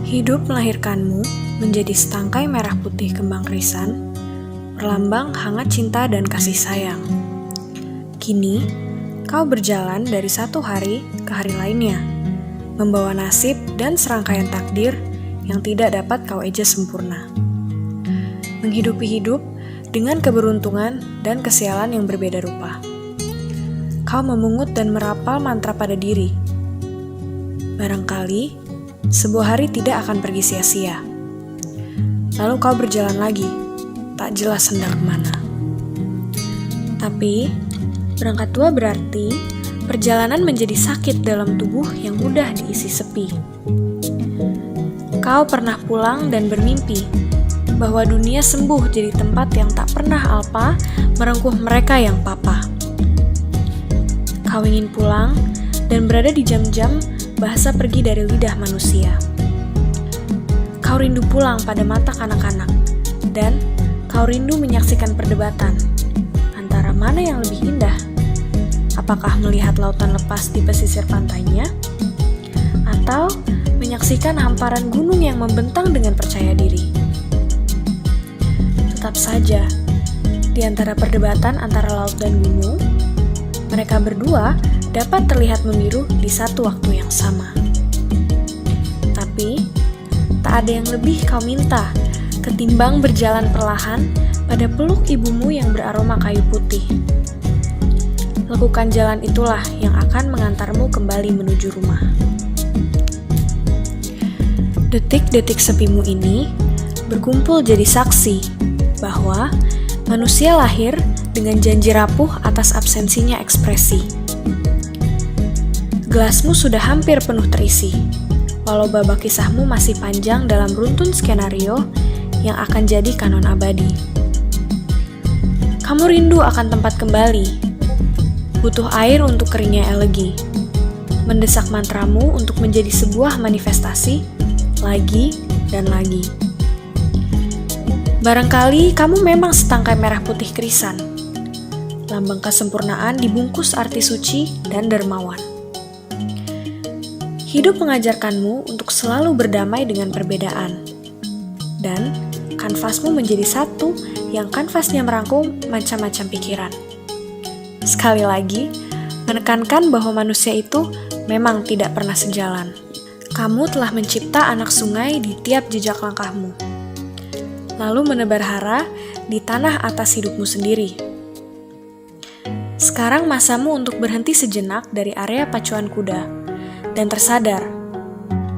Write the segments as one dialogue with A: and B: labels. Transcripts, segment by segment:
A: Hidup melahirkanmu menjadi setangkai merah putih kembang krisan, perlambang hangat cinta dan kasih sayang. Kini, kau berjalan dari satu hari ke hari lainnya, membawa nasib dan serangkaian takdir yang tidak dapat kau eja sempurna. Menghidupi hidup dengan keberuntungan dan kesialan yang berbeda rupa. Kau memungut dan merapal mantra pada diri. Barangkali, sebuah hari tidak akan pergi sia-sia. Lalu kau berjalan lagi, tak jelas hendak kemana. Tapi, berangkat tua berarti perjalanan menjadi sakit dalam tubuh yang mudah diisi sepi. Kau pernah pulang dan bermimpi bahwa dunia sembuh jadi tempat yang tak pernah alpa merengkuh mereka yang papa. Kau ingin pulang dan berada di jam-jam bahasa pergi dari lidah manusia. Kau rindu pulang pada mata kanak-kanak, dan kau rindu menyaksikan perdebatan antara mana yang lebih indah. Apakah melihat lautan lepas di pesisir pantainya, atau menyaksikan hamparan gunung yang membentang dengan percaya diri? Tetap saja, di antara perdebatan antara laut dan gunung, mereka berdua dapat terlihat membiru di satu waktu yang sama. Tapi, tak ada yang lebih kau minta ketimbang berjalan perlahan pada peluk ibumu yang beraroma kayu putih. Lekukan jalan itulah yang akan mengantarmu kembali menuju rumah. Detik-detik sepimu ini berkumpul jadi saksi bahwa manusia lahir dengan janji rapuh atas absensinya ekspresi. Gelasmu sudah hampir penuh terisi, walau babak kisahmu masih panjang dalam runtun skenario yang akan jadi kanon abadi. Kamu rindu akan tempat kembali, butuh air untuk keringnya elegi, mendesak mantramu untuk menjadi sebuah manifestasi, lagi dan lagi. Barangkali kamu memang setangkai merah putih krisan, lambang kesempurnaan dibungkus arti suci dan dermawan. Hidup mengajarkanmu untuk selalu berdamai dengan perbedaan, dan kanvasmu menjadi satu yang kanvasnya merangkum macam-macam pikiran. Sekali lagi, menekankan bahwa manusia itu memang tidak pernah sejalan. Kamu telah mencipta anak sungai di tiap jejak langkahmu, lalu menebar hara di tanah atas hidupmu sendiri. Sekarang masamu untuk berhenti sejenak dari area pacuan kuda, dan tersadar,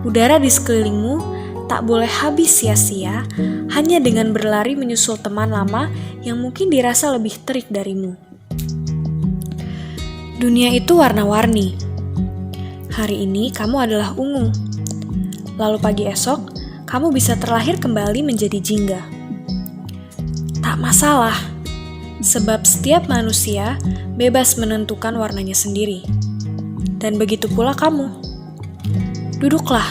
A: udara di sekelilingmu tak boleh habis sia-sia hanya dengan berlari menyusul teman lama yang mungkin dirasa lebih terik darimu. Dunia itu warna-warni. Hari ini kamu adalah ungu. Lalu pagi esok, kamu bisa terlahir kembali menjadi jingga. Tak masalah, sebab setiap manusia bebas menentukan warnanya sendiri. Dan begitu pula kamu. Duduklah.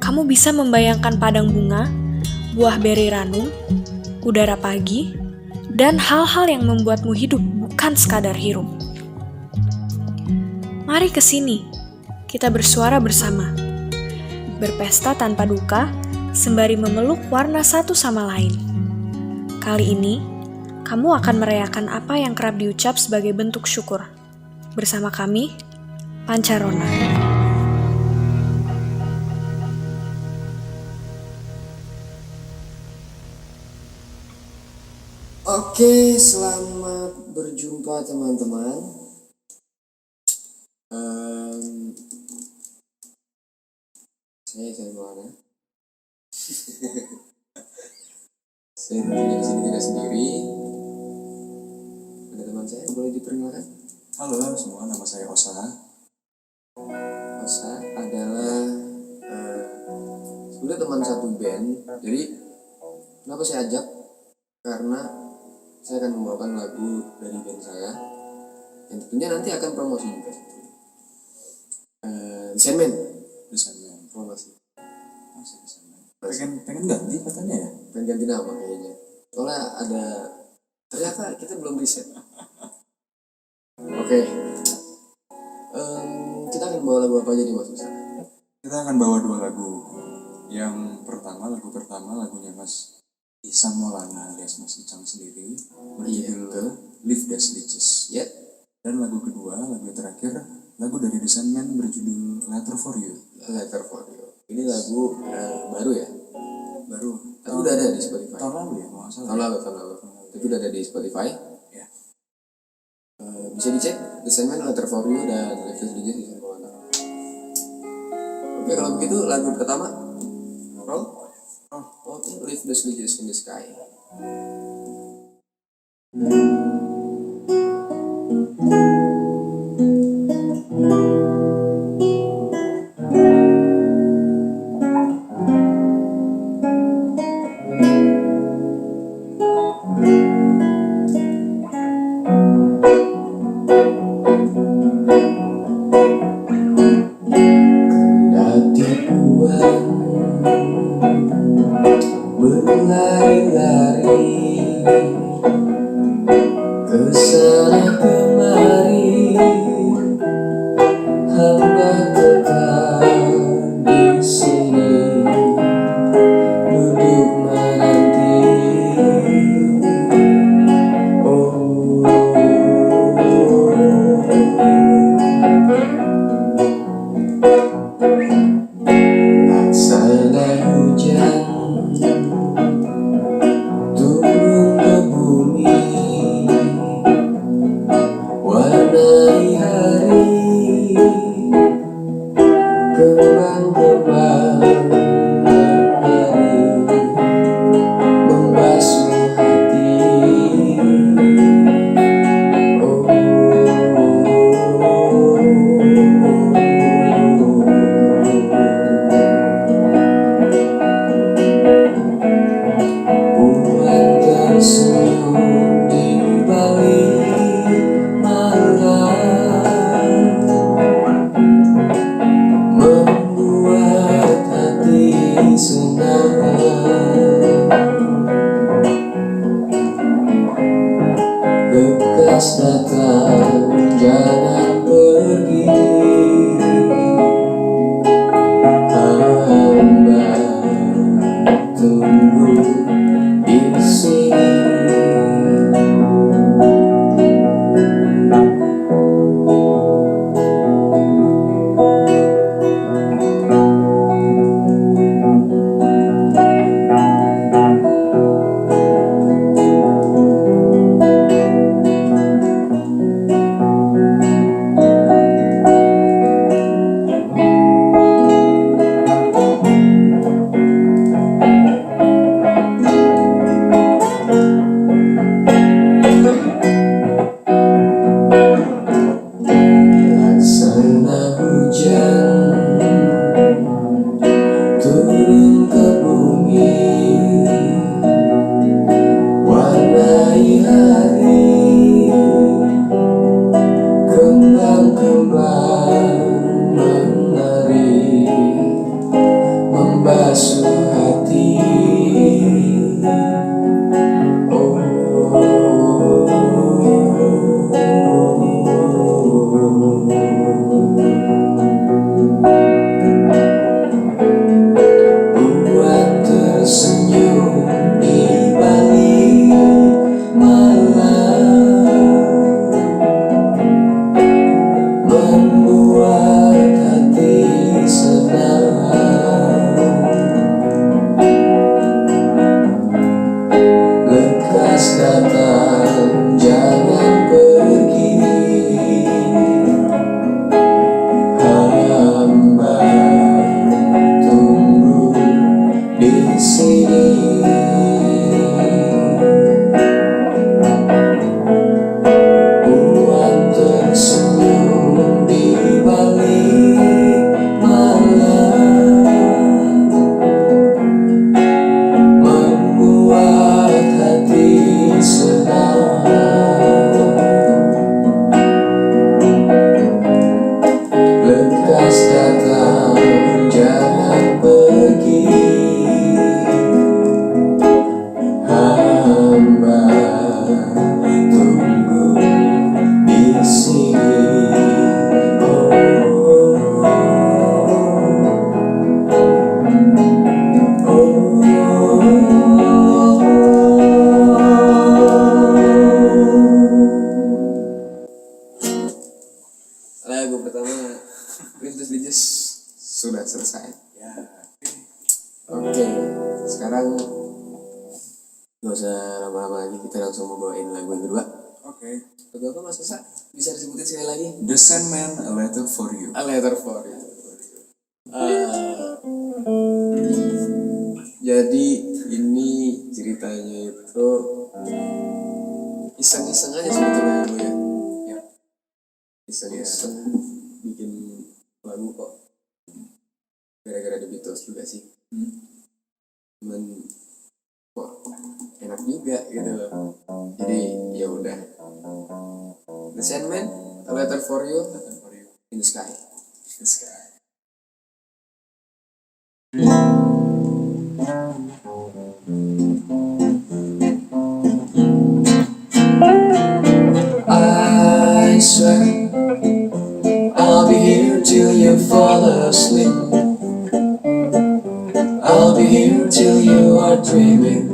A: Kamu bisa membayangkan padang bunga, buah beri ranum, udara pagi, dan hal-hal yang membuatmu hidup bukan sekadar hirup. Mari ke sini, kita bersuara bersama. Berpesta tanpa duka, sembari memeluk warna satu sama lain. Kali ini, kamu akan merayakan apa yang kerap diucap sebagai bentuk syukur. Bersama kami, Pancarona.
B: Oke, selamat berjumpa teman-teman. Saya Luana. Saya tentunya di sini tidak sendiri. Ada teman saya, boleh diperkenalkan?
C: Halo semua, nama saya Osa.
B: Osa adalah sudah teman satu band. Jadi kenapa saya ajak? Karena saya akan membawakan lagu dari band saya yang tentunya nanti akan promosi juga.
C: Desainnya
B: Promosi.
C: masih desainnya. Pengen ganti katanya ya?
B: Pengen ganti nama kayaknya. Soalnya ternyata kita belum riset. Oke. Kita akan bawa lagu apa aja nih Mas Musa?
C: Kita akan bawa 2 lagu. Yang pertama, lagunya Mas Ihsan Maulana alias Mas Icang sendiri, berjudul
B: Iya.
C: Live the Stitches.
B: Ya,
C: Dan lagu kedua, lagu terakhir, lagu dari The Sandman berjudul Letter for You.
B: Letter for You. Ini lagu baru ya?
C: Baru
B: Tapi udah ada di Spotify.
C: tahun lalu ya, kalau nggak salah.
B: Tahun lalu. Tapi udah ada di Spotify.
C: Ya.
B: Bisa dicek The Sandman, Letter for You, dan Live the Stitches di sana. Oke, kalau begitu lagu pertama roll. Oke, Live the Stitches in the Sky. Kendati kuat berlari-lari kesana kemari, hamba tetap di sini duduk menanti. Oh, laksana hujan turun ke bumi, warnai hari, kembang-kembang berlari, membasuh hati. Buat tersenyum di balik malam, membuat hati senang. Lekas datang, jangan pergi, hamba tunggu di sini. Gak usah lama-lama lagi, kita langsung mau bawain lagu yang kedua.
C: Oke.
B: Lagu apa Mas Esa? Bisa disebutin sekali lagi?
C: The Sandman, A Letter for You.
B: A Letter for You. Jadi ini ceritanya itu iseng-iseng aja sebetulnya dulu ya.
C: Ya.
B: Iseng-iseng bikin lagu kok. Gara-gara The Beatles juga sih. Cuman kok enak juga gitu loh. Jadi ya udah. The Sandman, A Letter for You,
C: Letter for You.
B: in the Sky.
C: The Sky.
B: I swear I'll be here till you fall asleep. I'll be here till you are dreaming.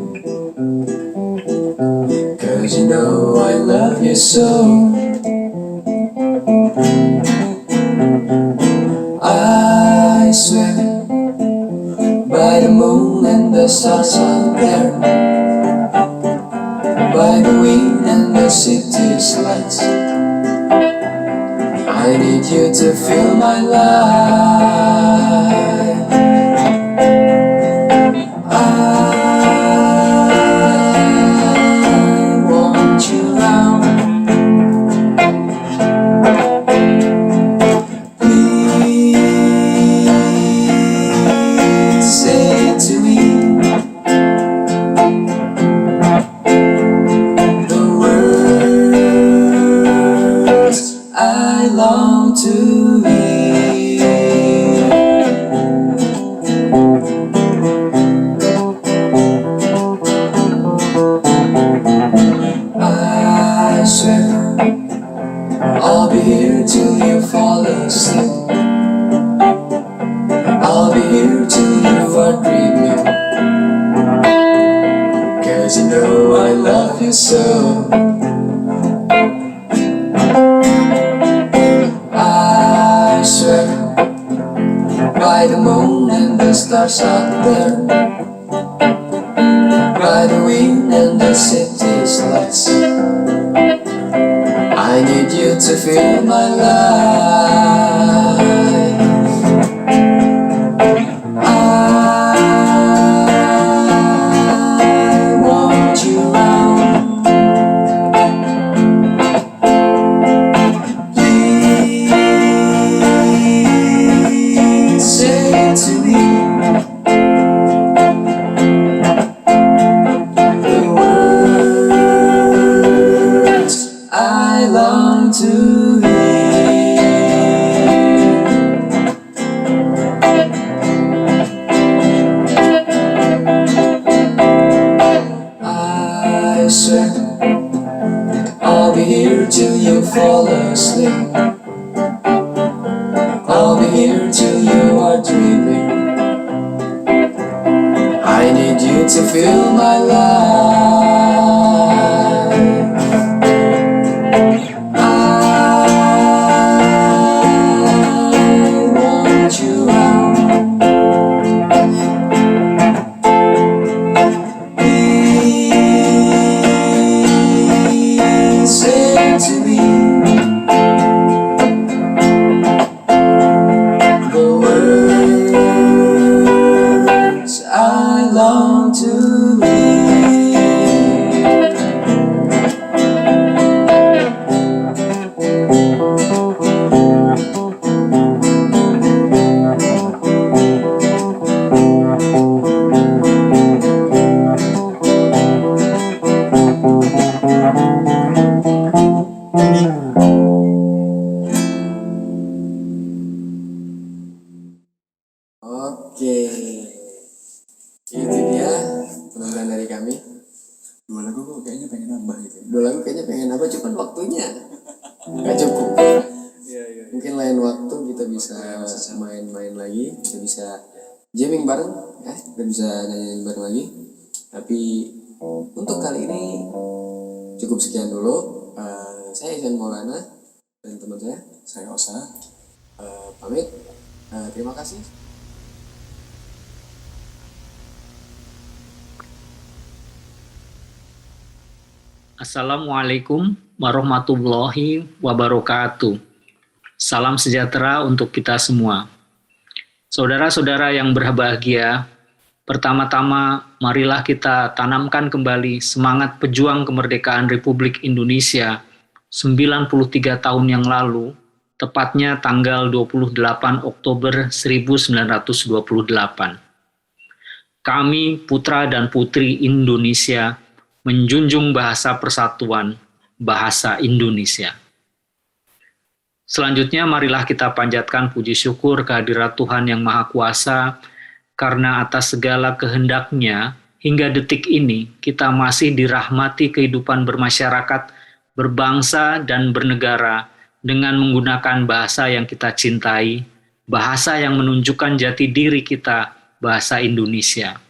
B: 'Cause you know I love you so. I swear by the moon and the stars out there, by the wind and the city's lights, I need you to fill my life. I want you around. Please say to me the words I long to hear. I swear I'll be here till you fall asleep. I'll be here till you are dreaming. 'Cause you know I love you so. I swear by the moon and the stars out there, by the wind and the city's lights, I need you to fill my life. I want you around. Please say to me the words I long to hear. I swear I'll be here till you fall asleep. I'll be here till you are dreaming. I need you to fill my life. I want you around. Please say to me the words I long to hear. Oke, itu dia penampilan dari kami.
C: Dua lagu kok kayaknya pengen nambah gitu.
B: Dua lagu kayaknya pengen apa, cuman waktunya nggak cukup.
C: Iya.
B: Mungkin lain waktu kita bisa main-main lagi, kita bisa jamming bareng, ya, kita bisa nyanyiin bareng lagi. Tapi untuk kali ini cukup sekian dulu. Saya Isan Maulana dan teman
C: Saya Osa.
B: pamit. Terima kasih.
D: Assalamualaikum warahmatullahi wabarakatuh. Salam sejahtera untuk kita semua. Saudara-saudara yang berbahagia, pertama-tama marilah kita tanamkan kembali semangat pejuang kemerdekaan Republik Indonesia 93 tahun yang lalu, tepatnya tanggal 28 Oktober 1928. Kami, putra dan putri Indonesia, menjunjung bahasa persatuan, bahasa Indonesia. Selanjutnya, marilah kita panjatkan puji syukur kehadirat Tuhan Yang Maha Kuasa, karena atas segala kehendak-Nya, hingga detik ini kita masih dirahmati kehidupan bermasyarakat, berbangsa, dan bernegara dengan menggunakan bahasa yang kita cintai, bahasa yang menunjukkan jati diri kita, bahasa Indonesia.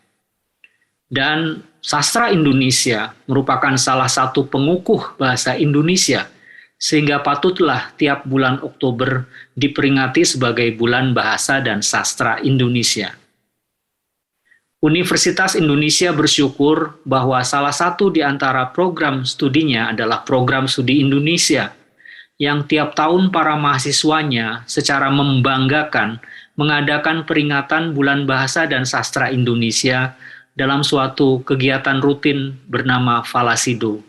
D: Dan sastra Indonesia merupakan salah satu pengukuh bahasa Indonesia, sehingga patutlah tiap bulan Oktober diperingati sebagai bulan bahasa dan sastra Indonesia. Universitas Indonesia bersyukur bahwa salah satu di antara program studinya adalah program studi Indonesia, yang tiap tahun para mahasiswanya secara membanggakan mengadakan peringatan Bulan Bahasa dan Sastra Indonesia dalam suatu kegiatan rutin bernama Falasido,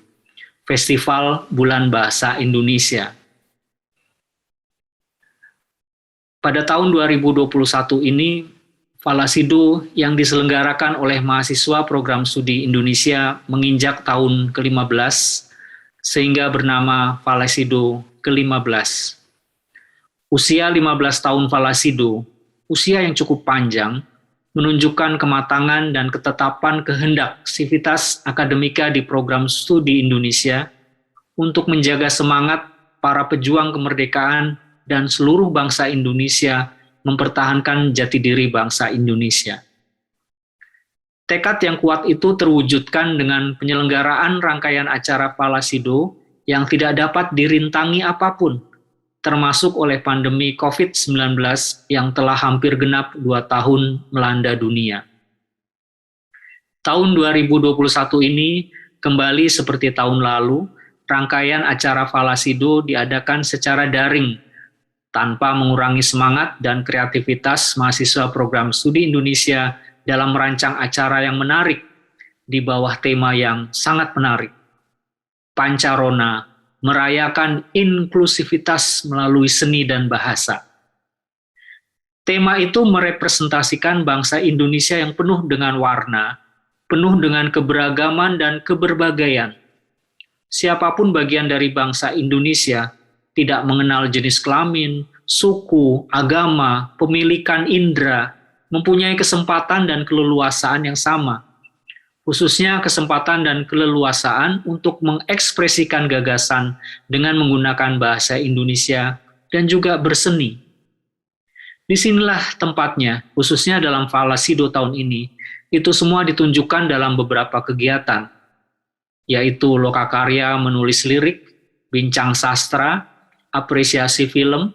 D: Festival Bulan Bahasa Indonesia. Pada tahun 2021 ini, Falasido yang diselenggarakan oleh mahasiswa program studi Indonesia menginjak tahun ke-15, sehingga bernama Falasido ke-15. Usia 15 tahun Falasido, usia yang cukup panjang, menunjukkan kematangan dan ketetapan kehendak sivitas akademika di program studi Indonesia untuk menjaga semangat para pejuang kemerdekaan dan seluruh bangsa Indonesia mempertahankan jati diri bangsa Indonesia. Tekad yang kuat itu terwujudkan dengan penyelenggaraan rangkaian acara Falasido yang tidak dapat dirintangi apapun, termasuk oleh pandemi COVID-19 yang telah hampir genap 2 tahun melanda dunia. Tahun 2021 ini, kembali seperti tahun lalu, rangkaian acara Falasido diadakan secara daring, tanpa mengurangi semangat dan kreativitas mahasiswa program studi Indonesia dalam merancang acara yang menarik di bawah tema yang sangat menarik. Pancarona, merayakan inklusivitas melalui seni dan bahasa. Tema itu merepresentasikan bangsa Indonesia yang penuh dengan warna, penuh dengan keberagaman dan keberbagaian. Siapapun bagian dari bangsa Indonesia, tidak mengenal jenis kelamin, suku, agama, pemilikan indera, mempunyai kesempatan dan keleluasaan yang sama, khususnya kesempatan dan keleluasaan untuk mengekspresikan gagasan dengan menggunakan bahasa Indonesia dan juga berseni. Disinilah tempatnya, khususnya dalam Falasido tahun ini, itu semua ditunjukkan dalam beberapa kegiatan, yaitu lokakarya menulis lirik, bincang sastra, apresiasi film,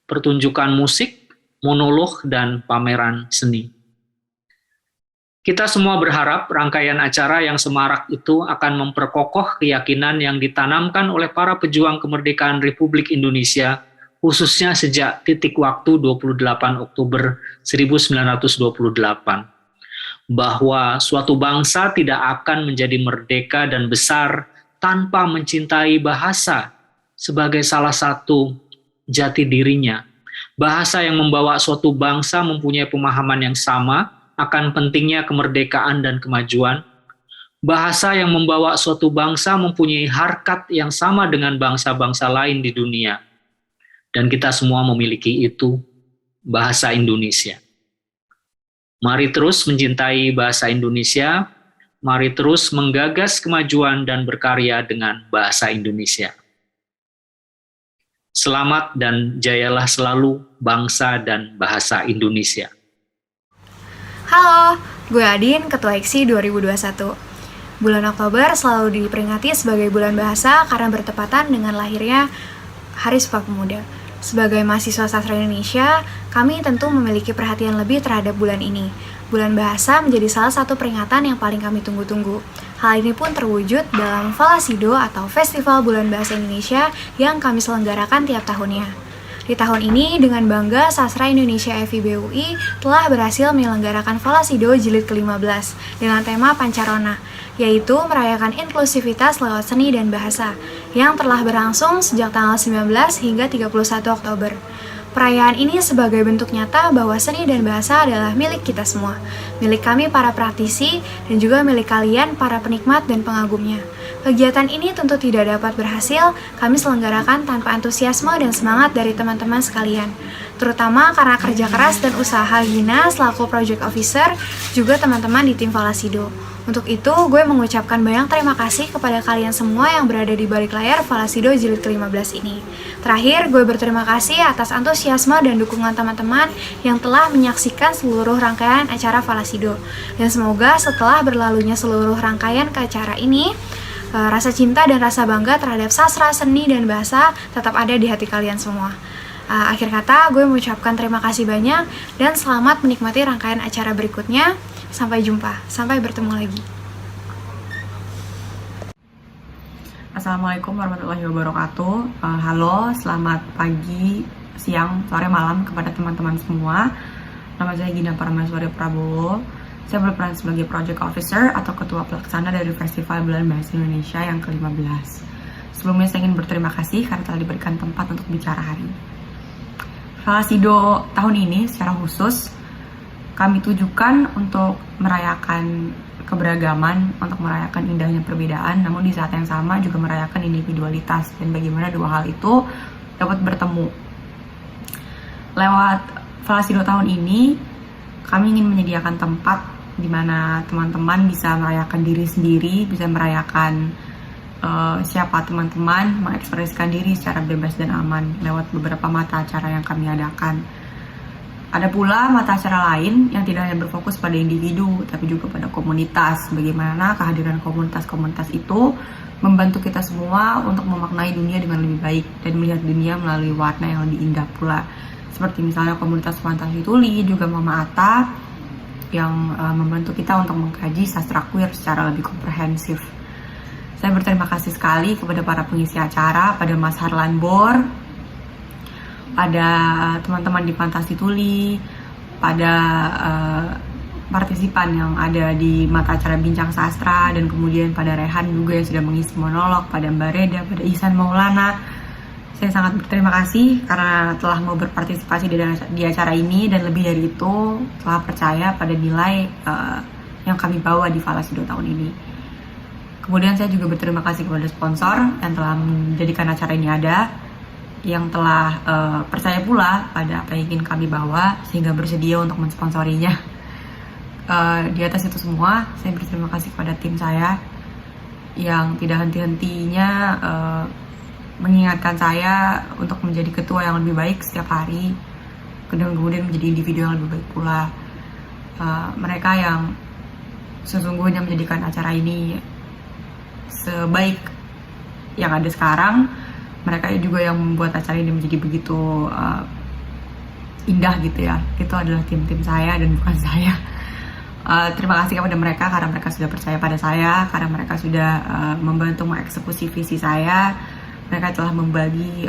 D: pertunjukan musik, monolog, dan pameran seni. Kita semua berharap rangkaian acara yang semarak itu akan memperkokoh keyakinan yang ditanamkan oleh para pejuang kemerdekaan Republik Indonesia, khususnya sejak titik waktu 28 Oktober 1928, bahwa suatu bangsa tidak akan menjadi merdeka dan besar tanpa mencintai bahasa sebagai salah satu jati dirinya. Bahasa yang membawa suatu bangsa mempunyai pemahaman yang sama akan pentingnya kemerdekaan dan kemajuan. Bahasa yang membawa suatu bangsa mempunyai harkat yang sama dengan bangsa-bangsa lain di dunia. Dan kita semua memiliki itu, bahasa Indonesia. Mari terus mencintai bahasa Indonesia, mari terus menggagas kemajuan dan berkarya dengan bahasa Indonesia. Selamat dan jayalah selalu bangsa dan bahasa Indonesia.
E: Halo, gue Adin, Ketua IKSI 2021. Bulan Oktober selalu diperingati sebagai bulan bahasa karena bertepatan dengan lahirnya Hari Sumpah Pemuda. Sebagai mahasiswa sastra Indonesia, kami tentu memiliki perhatian lebih terhadap bulan ini. Bulan Bahasa menjadi salah satu peringatan yang paling kami tunggu-tunggu. Hal ini pun terwujud dalam Falasido atau Festival Bulan Bahasa Indonesia yang kami selenggarakan tiap tahunnya. Di tahun ini, dengan bangga Sastra Indonesia FIB UI telah berhasil menyelenggarakan Falasido jilid ke-15 dengan tema Pancarona, yaitu merayakan inklusivitas lewat seni dan bahasa, yang telah berlangsung sejak tanggal 19 hingga 31 Oktober. Perayaan ini sebagai bentuk nyata bahwa seni dan bahasa adalah milik kita semua, milik kami para praktisi, dan juga milik kalian para penikmat dan pengagumnya. Kegiatan ini tentu tidak dapat berhasil kami selenggarakan tanpa antusiasme dan semangat dari teman-teman sekalian, terutama karena kerja keras dan usaha Gina selaku Project Officer, juga teman-teman di tim Falasido. Untuk itu, gue mengucapkan banyak terima kasih kepada kalian semua yang berada di balik layar Falasido jilid ke-15 ini. Terakhir, gue berterima kasih atas antusiasme dan dukungan teman-teman yang telah menyaksikan seluruh rangkaian acara Falasido. Dan semoga setelah berlalunya seluruh rangkaian ke acara ini, rasa cinta dan rasa bangga terhadap sastra, seni, dan bahasa tetap ada di hati kalian semua. Akhir kata, gue mengucapkan terima kasih banyak dan selamat menikmati rangkaian acara berikutnya. Sampai jumpa, sampai bertemu lagi.
F: Assalamualaikum warahmatullahi wabarakatuh. Halo, selamat pagi, siang, sore, malam kepada teman-teman semua. Nama saya Gina Paramaswari Prabowo. Saya berperan sebagai Project Officer atau Ketua Pelaksana dari Festival Bulan Bahasa Indonesia yang ke-15. Sebelumnya saya ingin berterima kasih karena telah diberikan tempat untuk bicara hari ini. Falasido tahun ini secara khusus kami tujukan untuk merayakan keberagaman, untuk merayakan indahnya perbedaan, namun di saat yang sama juga merayakan individualitas dan bagaimana dua hal itu dapat bertemu. Lewat Falasido tahun ini, kami ingin menyediakan tempat di mana teman-teman bisa merayakan diri sendiri, bisa merayakan siapa teman-teman, mengekspresikan diri secara bebas dan aman lewat beberapa mata acara yang kami adakan. Ada pula mata acara lain yang tidak hanya berfokus pada individu, tapi juga pada komunitas. Bagaimana kehadiran komunitas-komunitas itu membantu kita semua untuk memaknai dunia dengan lebih baik dan melihat dunia melalui warna yang lebih indah pula. Seperti misalnya komunitas Fantasi Tuli, juga Mama Ata, yang membantu kita untuk mengkaji sastra queer secara lebih komprehensif. Saya berterima kasih sekali kepada para pengisi acara, pada Mas Harlan Bor, pada teman-teman di Fantasi Tuli, pada partisipan yang ada di mata acara Bincang Sastra, dan kemudian pada Rehan juga yang sudah mengisi monolog, pada Mbak Reda, pada Ihsan Maulana. Saya sangat berterima kasih karena telah mau berpartisipasi di acara ini, dan lebih dari itu telah percaya pada nilai yang kami bawa di Falasido tahun ini. Kemudian saya juga berterima kasih kepada sponsor yang telah menjadikan acara ini ada, yang telah percaya pula pada apa yang ingin kami bawa sehingga bersedia untuk mensponsorinya. Di atas itu semua, saya berterima kasih kepada tim saya yang tidak henti-hentinya mengingatkan saya untuk menjadi ketua yang lebih baik setiap hari, dan kemudian menjadi individu yang lebih baik pula. Mereka yang sesungguhnya menjadikan acara ini sebaik yang ada sekarang. Mereka juga yang membuat acara ini menjadi begitu indah gitu ya. Itu adalah tim-tim saya dan bukan saya. Terima kasih kepada mereka karena mereka sudah percaya pada saya, karena mereka sudah membantu mengeksekusi visi saya. Mereka telah membagi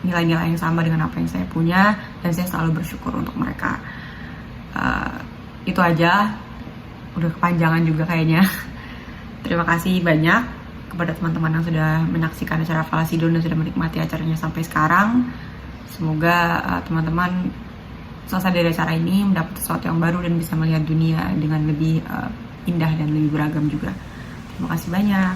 F: nilai-nilai yang sama dengan apa yang saya punya, dan saya selalu bersyukur untuk mereka. Itu aja, udah kepanjangan juga kayaknya. Terima kasih banyak kepada teman-teman yang sudah menyaksikan acara Falasido dan sudah menikmati acaranya sampai sekarang. Semoga teman-teman selesai dari acara ini mendapat sesuatu yang baru dan bisa melihat dunia dengan lebih indah dan lebih beragam juga. Terima kasih banyak.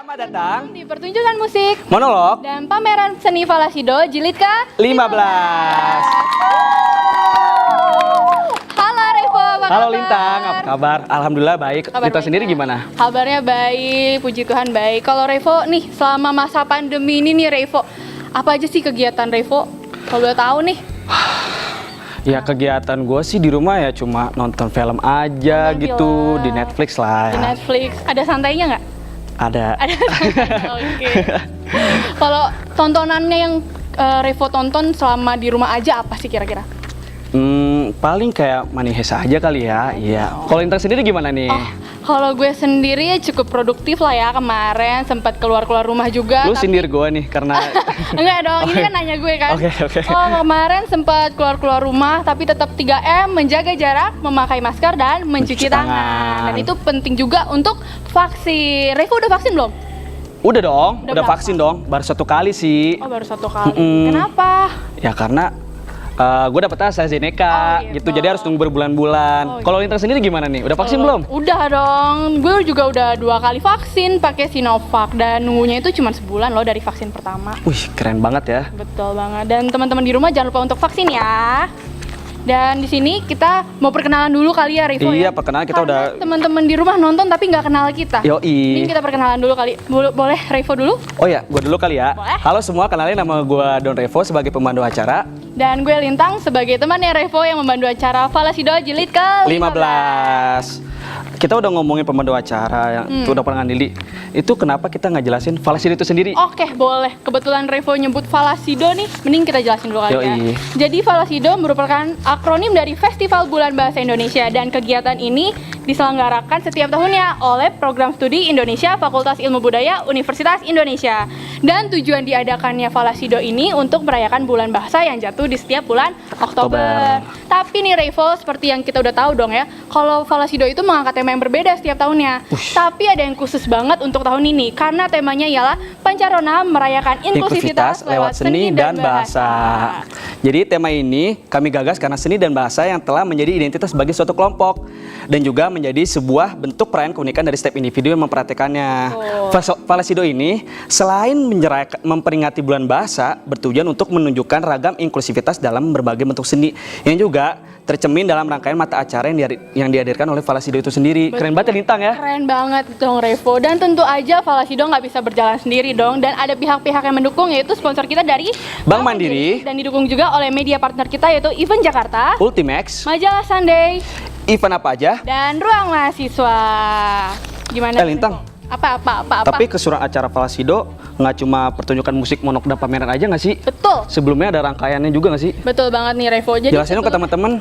G: Selamat datang
H: di pertunjukan musik
G: monolog
H: dan pameran seni Falasido jilid
G: ke-15.
H: Halo Revo, apa
G: Halo
H: kabar?
G: Lintang, apa kabar? Alhamdulillah baik.
H: Kabar
G: Lintang
H: baik
G: sendiri
H: ya?
G: gimana?
H: Kabarnya baik, puji Tuhan baik. Kalau Revo nih, selama masa pandemi ini nih Revo, apa aja sih kegiatan Revo? Kalau boleh tahu nih.
G: Ya kegiatan gue sih di rumah ya cuma nonton film aja
H: Nonton
G: gitu
H: film.
G: di Netflix lah.
H: Di
G: Ya.
H: Netflix, ada santainya nggak?
G: Ada.
H: Ada santainya, oke. Kalau tontonannya yang Revo tonton selama di rumah aja apa sih kira-kira?
G: Paling kayak Money Heist aja kali ya. Iya. Kalau Lintang sendiri gimana nih?
H: Oh, kalau gue sendiri ya cukup produktif lah ya, kemarin sempat keluar-keluar rumah juga.
G: Lu sindir gue nih karena
H: Enggak dong, ini kan nanya gue kan.
G: Oke.
H: Oh, kemarin sempat keluar-keluar rumah tapi tetap 3M, menjaga jarak, memakai masker dan mencuci tangan. Dan itu penting juga untuk vaksin. Revo udah vaksin belum?
G: Udah dong,
H: Udah
G: udah
H: berapa?
G: vaksin dong. Baru 1 kali sih.
H: Oh, baru 1 kali. Kenapa?
G: Ya karena gue dapet AstraZeneca
H: Oh,
G: gitu,
H: gitu.
G: jadi harus tunggu berbulan-bulan.
H: Oh,
G: Kalau Lintang sendiri gimana nih? Udah vaksin belum?
H: Udah dong, gue juga udah 2 kali vaksin pakai Sinovac dan nunggunya itu cuma sebulan loh dari vaksin pertama.
G: Wih, keren banget ya.
H: Betul banget. Dan teman-teman di rumah jangan lupa untuk vaksin ya. Dan di sini kita mau perkenalan dulu kali ya, Revo
G: Iya,
H: ya.
G: perkenalan kita
H: Karena
G: udah.
H: teman-teman di rumah nonton tapi nggak kenal kita.
G: Yoi.
H: Ini kita perkenalan dulu kali. Boleh Revo dulu?
G: Oh ya, gue dulu kali ya.
H: Boleh.
G: Halo semua, kenalin nama gue Don Revo sebagai pemandu acara
H: Dan gue Lintang sebagai temannya Revo yang membantu acara Falasido jilid ke-15.
G: 15. Kita udah ngomongin pemandu acara yang itu udah pernah ngandili. Itu kenapa kita nggak jelasin Falasido itu sendiri?
H: Oke, boleh. Kebetulan Revo nyebut Falasido nih, mending kita jelasin dulu kali ya.
G: Yoi.
H: Jadi Falasido merupakan akronim dari Festival Bulan Bahasa Indonesia dan kegiatan ini diselenggarakan setiap tahunnya oleh Program Studi Indonesia Fakultas Ilmu Budaya Universitas Indonesia. Dan tujuan diadakannya Falasido ini untuk merayakan bulan bahasa yang jatuh di setiap bulan Oktober. Tapi nih Revo, seperti yang kita udah tahu dong ya, kalau Falasido itu mengangkat tema yang berbeda setiap tahunnya. Tapi ada yang khusus banget untuk tahun ini karena temanya ialah Pancarona merayakan inklusivitas lewat seni dan bahasa.
G: Jadi tema ini kami gagas karena seni dan bahasa yang telah menjadi identitas bagi suatu kelompok dan juga menjadi sebuah bentuk perayaan keunikan dari setiap individu yang mempraktekannya. Falasido ini selain memperingati bulan bahasa bertujuan untuk menunjukkan ragam inklusivitas dalam berbagai bentuk seni yang juga tercemin dalam rangkaian mata acara yang dihadirkan oleh Falasido itu sendiri. Keren banget ya Lintang ya?
H: Keren banget dong Revo. Dan tentu aja Falasido nggak bisa berjalan sendiri dong. Dan ada pihak-pihak yang mendukung, yaitu sponsor kita dari
G: Bank Mandiri.
H: Dan didukung juga oleh media partner kita yaitu Event Jakarta,
G: Ultimax,
H: Majalah Sunday,
G: event apa aja?
H: dan Ruang Mahasiswa. Gimana?
G: Lintang.
H: Revo? Apa?
G: Tapi keseruan acara Falasido nggak cuma pertunjukan musik monolog dan pameran aja nggak sih?
H: Betul.
G: Sebelumnya ada rangkaiannya juga nggak sih?
H: Betul banget nih Revo. Jadi
G: Jelasin dong ke teman-teman.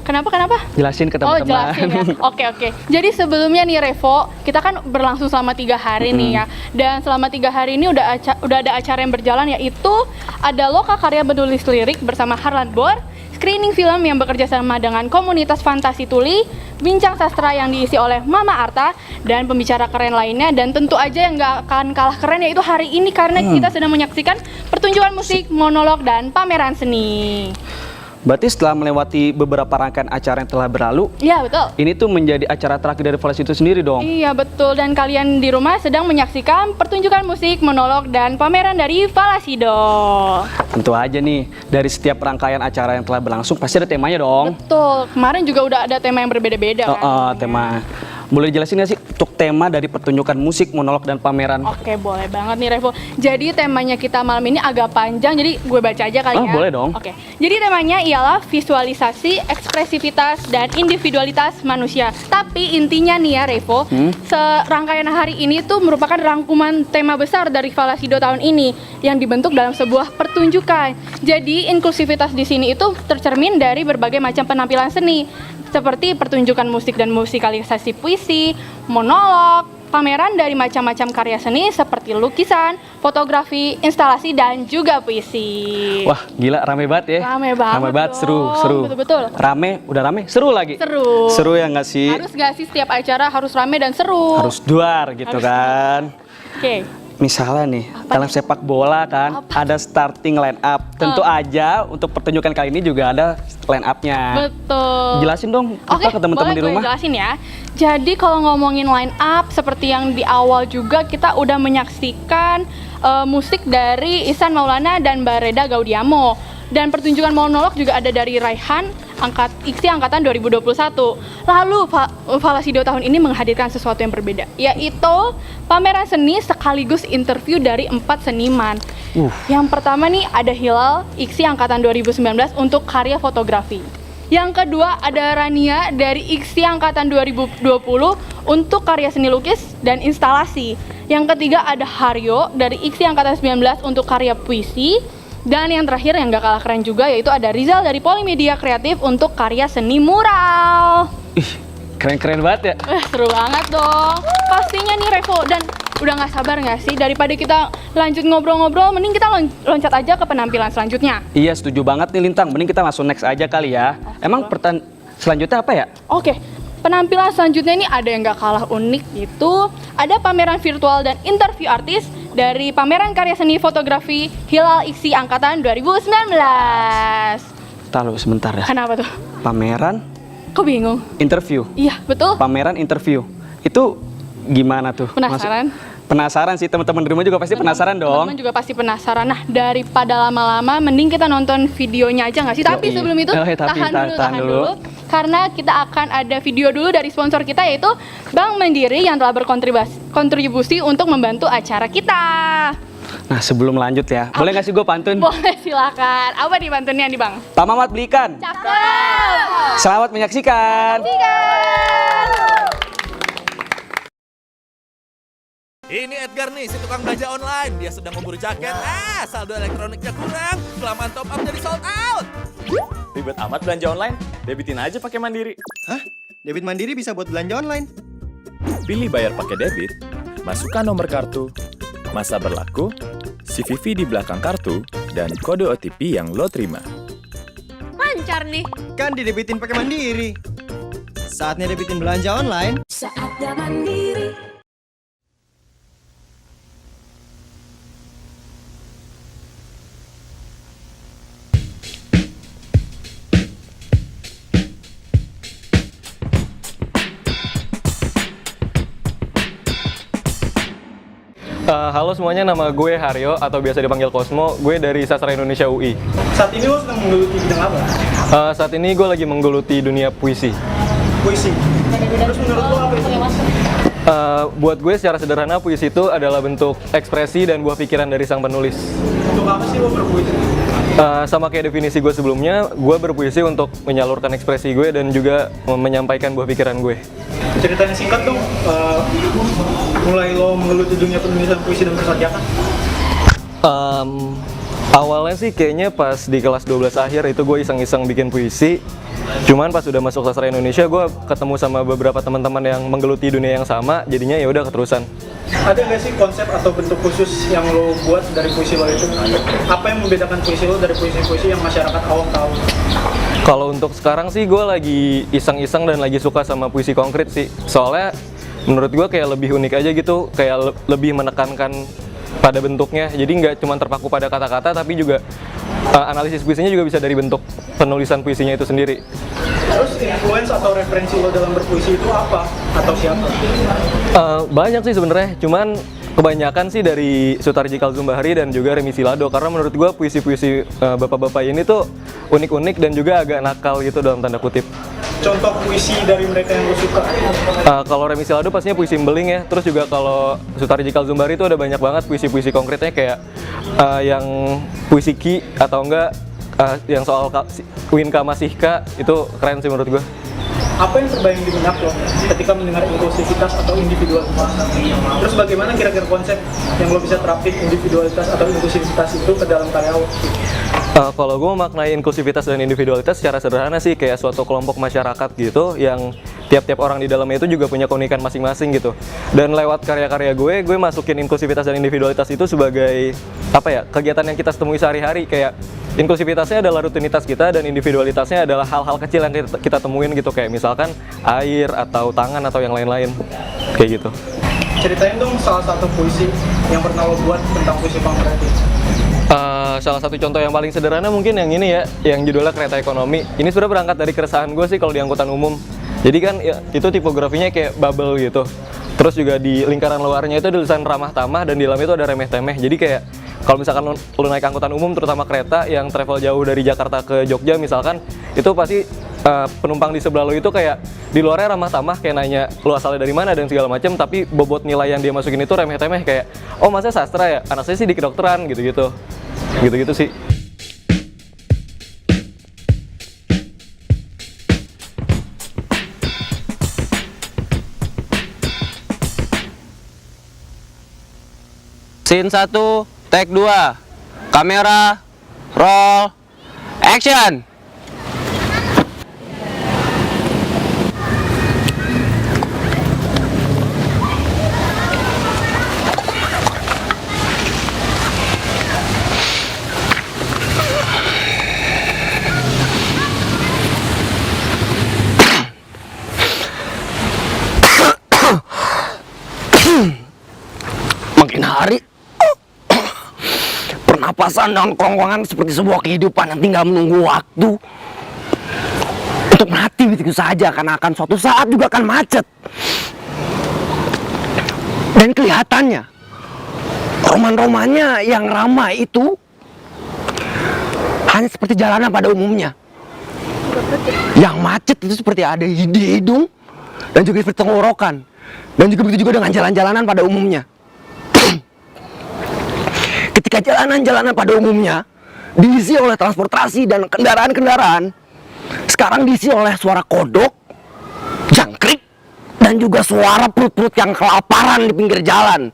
H: Kenapa?
G: Jelasin ke
H: Oh,
G: teman-teman.
H: jelasin ya. Oke. Jadi sebelumnya nih Revo, kita kan berlangsung selama 3 hari nih ya. Dan selama 3 hari ini udah ada acara yang berjalan, yaitu ada Loka Karya Menulis Lirik bersama Harlan Bor, screening film yang bekerja sama dengan komunitas Fantasi Tuli, bincang sastra yang diisi oleh Mama Arta, dan pembicara keren lainnya. Dan tentu aja yang nggak akan kalah keren yaitu hari ini karena kita sedang menyaksikan pertunjukan musik, monolog, dan pameran seni.
G: Berarti setelah melewati beberapa rangkaian acara yang telah berlalu,
H: Iya, betul.
G: ini tuh menjadi acara terakhir dari Falasido itu sendiri dong.
H: Iya betul, dan kalian di rumah sedang menyaksikan pertunjukan musik, monolog, dan pameran dari Falasido.
G: Tentu aja nih, dari setiap rangkaian acara yang telah berlangsung pasti ada temanya dong.
H: Betul, kemarin juga udah ada tema yang berbeda-beda kan.
G: Tema. Boleh jelasin nggak sih untuk tema dari pertunjukan musik, monolog, dan pameran?
H: Oke, boleh banget nih Revo. Jadi temanya kita malam ini agak panjang, jadi gue baca aja kali ya.
G: Boleh dong.
H: Oke, jadi temanya ialah visualisasi, ekspresivitas, dan individualitas manusia. Tapi intinya nih ya Revo, serangkaian hari ini tuh merupakan rangkuman tema besar dari Falasido tahun ini yang dibentuk dalam sebuah pertunjukan. Jadi inklusivitas di sini itu tercermin dari berbagai macam penampilan seni, seperti pertunjukan musik dan musikalisasi puisi, monolog, pameran dari macam-macam karya seni seperti lukisan, fotografi, instalasi, dan juga puisi.
G: Wah, gila rame banget ya.
H: Rame banget
G: seru.
H: dong. Betul-betul.
G: Rame, udah rame, seru lagi.
H: Seru.
G: Seru ya nggak sih?
H: Harus gak sih setiap acara harus rame dan seru?
G: Harus duar gitu
H: Harus
G: kan.
H: Oke.
G: Misalnya nih, dalam sepak bola kan ada starting line up. Tentu aja untuk pertunjukan kali ini juga ada line up-nya.
H: Betul.
G: Jelasin dong
H: Oke,
G: ke teman-teman di
H: boleh
G: rumah.
H: gue jelasin ya. Jadi kalau ngomongin line up, seperti yang di awal juga kita udah menyaksikan musik dari Ihsan Maulana dan Bareda Gaudiamo. Dan pertunjukan monolog juga ada dari Raihan, IKSI angkatan 2021. Lalu Falasido tahun ini menghadirkan sesuatu yang berbeda, yaitu pameran seni sekaligus interview dari 4 seniman. Yang pertama nih ada Hilal, IKSI angkatan 2019 untuk karya fotografi. Yang kedua ada Rania dari IKSI angkatan 2020 untuk karya seni lukis dan instalasi. Yang ketiga ada Haryo dari IKSI angkatan 19 untuk karya puisi. Dan yang terakhir yang gak kalah keren juga yaitu ada Rizal dari Polimedia Kreatif untuk karya seni mural.
G: Ih, keren-keren banget ya.
H: Seru banget dong. Pastinya nih Revo, dan udah gak sabar gak sih daripada kita lanjut ngobrol-ngobrol, mending kita loncat aja ke penampilan selanjutnya.
G: Iya, setuju banget nih Lintang. Mending kita langsung next aja kali ya. Emang selanjutnya apa ya?
H: Oke, penampilan selanjutnya ini ada yang gak kalah unik, itu ada pameran virtual dan interview artis dari pameran karya seni fotografi Hilal IKSI angkatan 2019.
G: Tahu sebentar ya.
H: Kenapa tuh?
G: Pameran
H: Kok bingung?
G: interview.
H: Iya, betul.
G: Pameran interview. Itu gimana tuh?
H: Penasaran?
G: Penasaran sih, teman-teman di rumah juga pasti penasaran dong.
H: Teman-teman juga pasti penasaran. Nah, daripada lama-lama, mending kita nonton videonya aja nggak sih? Tapi sebelum itu, tahan dulu. Karena kita akan ada video dulu dari sponsor kita, yaitu Bank Mandiri yang telah berkontribusi untuk membantu acara kita.
G: Nah, sebelum lanjut ya, boleh nggak sih gue pantun?
H: Boleh, silakan. Apa nih pantunnya nih, Bang?
G: Pak Mamat belikan.
H: Cakep!
G: Selamat menyaksikan.
I: Ini Edgar nih, si tukang belanja online. Dia sedang memburu jaket. Saldo elektroniknya kurang. Kelamaan top up jadi sold out.
J: Ribet amat belanja online? Debitin aja pakai Mandiri.
K: Hah? Debit Mandiri bisa buat belanja online?
J: Pilih bayar pakai debit, masukkan nomor kartu, masa berlaku, CVV di belakang kartu, dan kode OTP yang lo terima.
H: Lancar nih.
K: Kan didebitin pakai Mandiri. Saatnya debitin belanja online.
L: Saatnya Mandiri.
M: Halo semuanya, nama gue Haryo atau biasa dipanggil Cosmo. Gue dari Sastra Indonesia UI.
K: Saat ini lo sedang menggeluti bidang apa?
M: Saat ini gue lagi menggeluti dunia puisi.
K: Puisi. Terus menurut lo apa itu?
M: Buat gue secara sederhana, puisi itu adalah bentuk ekspresi dan buah pikiran dari sang penulis.
K: Untuk apa sih lo berpuisi?
M: Sama kayak definisi gue sebelumnya, gue berpuisi untuk menyalurkan ekspresi gue dan juga menyampaikan buah pikiran gue.
K: Ceritanya singkat dong, mulai lo menggeluti dunia penulisan puisi dan persajakan?
M: Awalnya sih kayaknya pas di kelas 12 akhir itu gue iseng-iseng bikin puisi. Cuman pas udah masuk sastra Indonesia, gue ketemu sama beberapa teman-teman yang menggeluti dunia yang sama, jadinya ya udah keterusan.
K: Ada nggak sih konsep atau bentuk khusus yang lo buat dari puisi lo itu? Apa yang membedakan puisi lo dari puisi-puisi yang masyarakat awam tahu?
M: Kalau untuk sekarang sih gue lagi iseng-iseng dan lagi suka sama puisi konkret sih. Soalnya menurut gue kayak lebih unik aja gitu, kayak lebih menekankan pada bentuknya. Jadi nggak cuma terpaku pada kata-kata, tapi juga analisis puisinya juga bisa dari bentuk penulisan puisinya itu sendiri.
K: Terus influence atau referensi lo dalam berpuisi itu apa? Atau siapa?
M: Banyak sih sebenarnya, cuman kebanyakan sih dari Sutarji Kalzumbahri dan juga Remi Silado, karena menurut gue puisi-puisi bapak-bapak ini tuh unik-unik dan juga agak nakal gitu dalam tanda kutip.
K: Contoh puisi dari mereka yang lo suka?
M: Kalau Remi Silado pastinya puisi Embeling ya, terus juga kalau Sutarji Kalzumbahri itu ada banyak banget puisi-puisi konkretnya kayak yang puisi Ki atau enggak yang soal Winka Masihka, itu keren sih menurut gue.
K: Apa yang terbayang di benak lo ketika mendengar inklusivitas atau individualitas? Terus bagaimana kira-kira konsep yang lo bisa terapin individualitas atau inklusivitas itu ke dalam karya lo?
M: Kalau gue memaknai inklusivitas dan individualitas secara sederhana sih kayak suatu kelompok masyarakat gitu yang tiap-tiap orang di dalamnya itu juga punya keunikan masing-masing gitu. Dan lewat karya-karya gue masukin inklusivitas dan individualitas itu sebagai kegiatan yang kita temui sehari-hari. Kayak inklusivitasnya adalah rutinitas kita dan individualitasnya adalah hal-hal kecil yang kita temuin gitu, kayak misalkan air atau tangan atau yang lain-lain kayak gitu.
K: Ceritain dong salah satu puisi yang pernah lo buat tentang puisi Pangmerdi?
M: Salah satu contoh yang paling sederhana mungkin yang ini ya, yang judulnya Kereta Ekonomi. Ini sudah berangkat dari keresahan gue sih kalau di angkutan umum. Jadi kan ya, itu tipografinya kayak bubble gitu. Terus juga di lingkaran luarnya itu ada tulisan ramah tamah dan di dalam itu ada remeh temeh. Jadi kayak kalau misalkan lu naik angkutan umum terutama kereta yang travel jauh dari Jakarta ke Jogja misalkan, itu pasti penumpang di sebelah lo itu kayak di luarnya ramah tamah kayak nanya lu asalnya dari mana dan segala macam, tapi bobot nilai yang dia masukin itu remeh temeh kayak oh masnya sastra ya, anak saya sih di kedokteran gitu-gitu sih.
N: Scene 1, take 2, kamera, roll, action!
O: Makin hari pernapasan dan kerongkongan seperti sebuah kehidupan yang tinggal menunggu waktu untuk mati begitu saja, karena akan suatu saat juga akan macet. Dan kelihatannya roman-romannya yang ramai itu hanya seperti jalanan pada umumnya. Yang macet itu seperti ada di hidung dan juga seperti tenggorokan. Dan juga begitu juga dengan jalan-jalanan pada umumnya. Ketika jalanan-jalanan pada umumnya diisi oleh transportasi dan kendaraan-kendaraan, sekarang diisi oleh suara kodok, jangkrik, dan juga suara perut-perut yang kelaparan di pinggir jalan.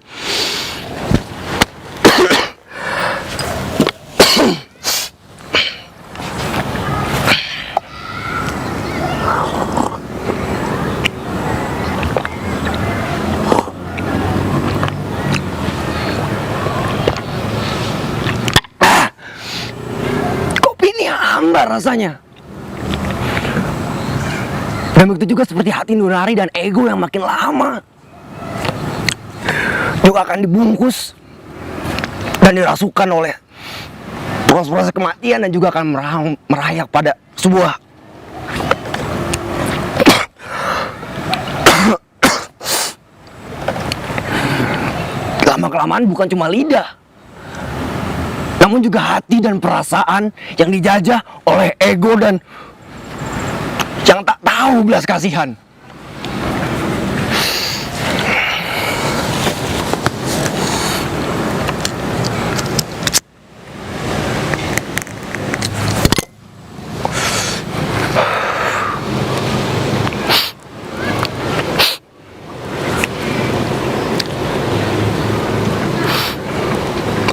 O: Hambar rasanya. Dan begitu juga seperti hati nurani dan ego yang makin lama juga akan dibungkus dan dirasukan oleh proses-proses kematian dan juga akan merayap pada sebuah lama-kelamaan bukan cuma lidah, namun juga hati dan perasaan yang dijajah oleh ego dan yang tak tahu belas kasihan.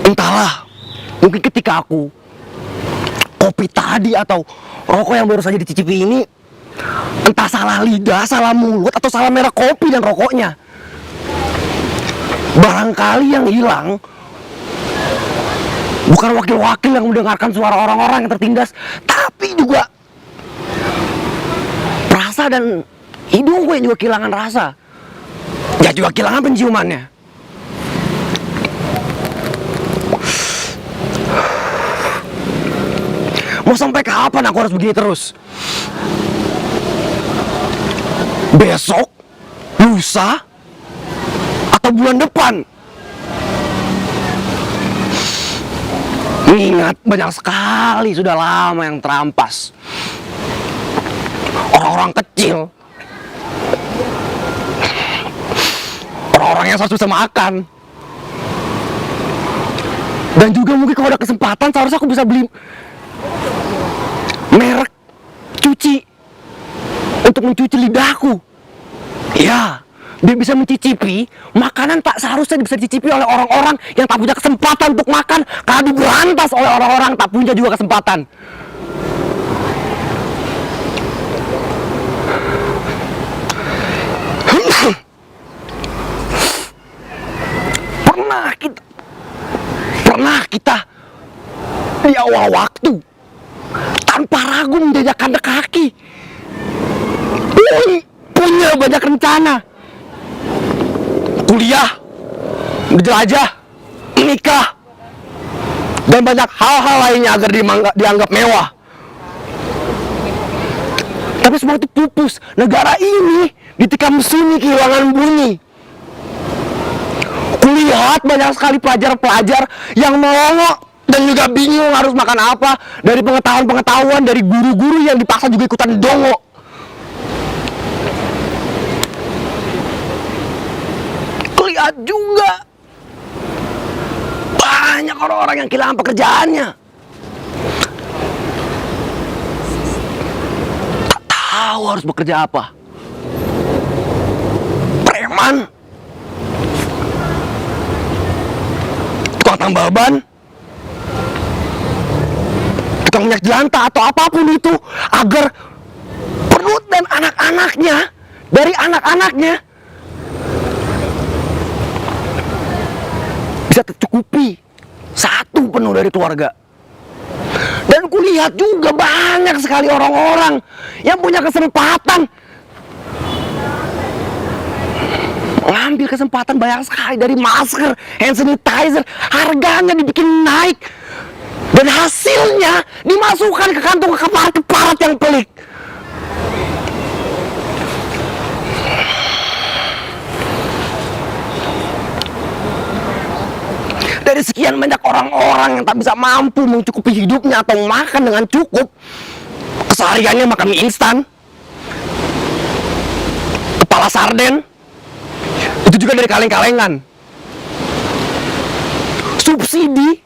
O: Entahlah, mungkin ketika aku kopi tadi atau rokok yang baru saja dicicipi ini, entah salah lidah, salah mulut, atau salah merek kopi dan rokoknya, barangkali yang hilang bukan wakil-wakil yang mendengarkan suara orang-orang yang tertindas, tapi juga rasa dan hidungku yang juga kehilangan rasa, ya juga kehilangan penciumannya. Mau sampai kapan aku harus begini terus? Besok? Lusa? Atau bulan depan? Ingat, banyak sekali sudah lama yang terampas. Orang-orang kecil, orang-orang yang susah makan. Dan juga mungkin kalau ada kesempatan seharusnya aku bisa beli merek cuci untuk mencuci lidahku. Ya, dia bisa mencicipi makanan tak seharusnya bisa dicicipi oleh orang-orang yang tak punya kesempatan untuk makan, karena diberantas oleh orang-orang tak punya juga kesempatan. Pernah kita di awal waktu tanpa ragu menjajakan kaki, punya banyak rencana, kuliah, berjelajah, menikah, dan banyak hal-hal lainnya agar dianggap mewah. Tapi semua itu pupus. Negara ini ditikam sunyi kehilangan bunyi. Kulihat banyak sekali pelajar-pelajar yang melongo dan juga bingung harus makan apa. Dari pengetahuan-pengetahuan dari guru-guru yang dipaksa juga ikutan dongo. Kulihat juga banyak orang-orang yang kehilangan pekerjaannya. Tak tahu harus bekerja apa. Preman, tukang tambal ban, tukang minyak jelantah atau apapun itu, agar perut dan anak-anaknya, dari anak-anaknya bisa tercukupi satu penuh dari keluarga. Dan kulihat juga banyak sekali orang-orang yang punya kesempatan mengambil kesempatan banyak sekali dari masker, hand sanitizer, harganya dibikin naik dan hasilnya dimasukkan ke kantong keparat yang pelik. Dari sekian banyak orang-orang yang tak bisa mampu mencukupi hidupnya atau makan dengan cukup, kesehariannya makan mie instan, kepala sarden, itu juga dari kaleng-kalengan. Subsidi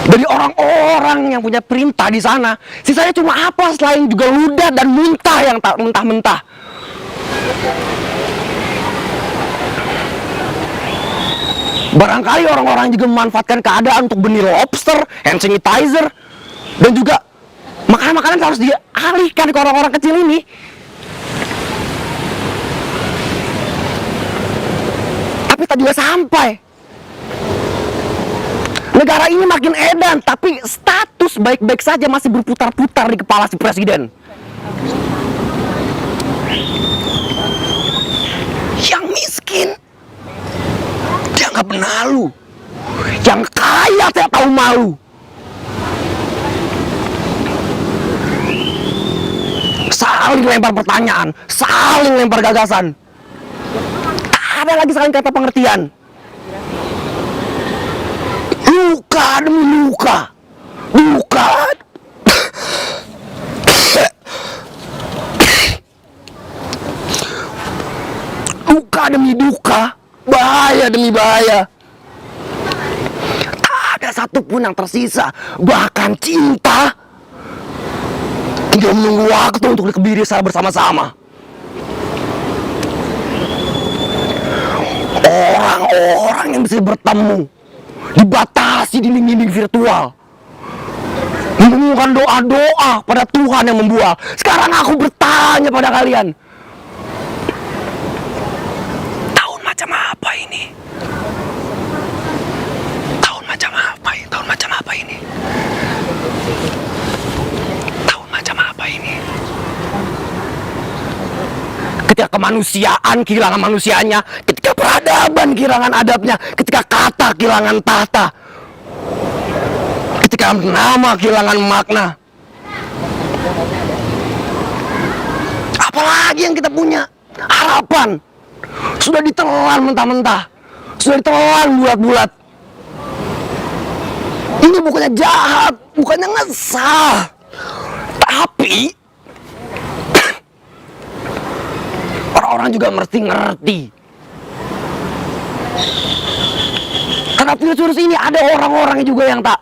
O: dari orang-orang yang punya perintah di sana, sisanya cuma apa selain juga ludah dan muntah yang tak mentah-mentah. Barangkali orang-orang juga memanfaatkan keadaan untuk beli lobster, hand sanitizer, dan juga makanan-makanan harus dialihkan ke orang-orang kecil ini. Tapi tak juga sampai. Negara ini makin edan, tapi status baik-baik saja masih berputar-putar di kepala si presiden. Yang miskin dianggap benalu, yang kaya tidak tahu malu. Saling lempar pertanyaan, saling lempar gagasan. Tak ada lagi saling kata pengertian. Luka demi luka, luka luka demi duka, bahaya demi bahaya. Tak ada satupun yang tersisa. Bahkan cinta tinggal menunggu waktu untuk dikebiri bersama-sama. Orang-orang yang bisa bertemu dibatasi dinding-dinding virtual, menemukan doa-doa pada Tuhan yang membual. Sekarang aku bertanya pada kalian, tahun macam apa ini? Tahun macam apa ini? Tahun macam apa ini? Tahun macam apa ini? Ketika kemanusiaan kehilangan manusianya, ketika peradaban kehilangan adabnya, ketika kata kehilangan tata, ketika nama kehilangan makna. Apalagi yang kita punya? Harapan sudah ditelan mentah-mentah, sudah ditelan bulat-bulat. Ini bukannya jahat, bukannya ngesal, tapi orang-orang juga mesti ngerti. Karena virus ini ada orang-orang juga yang tak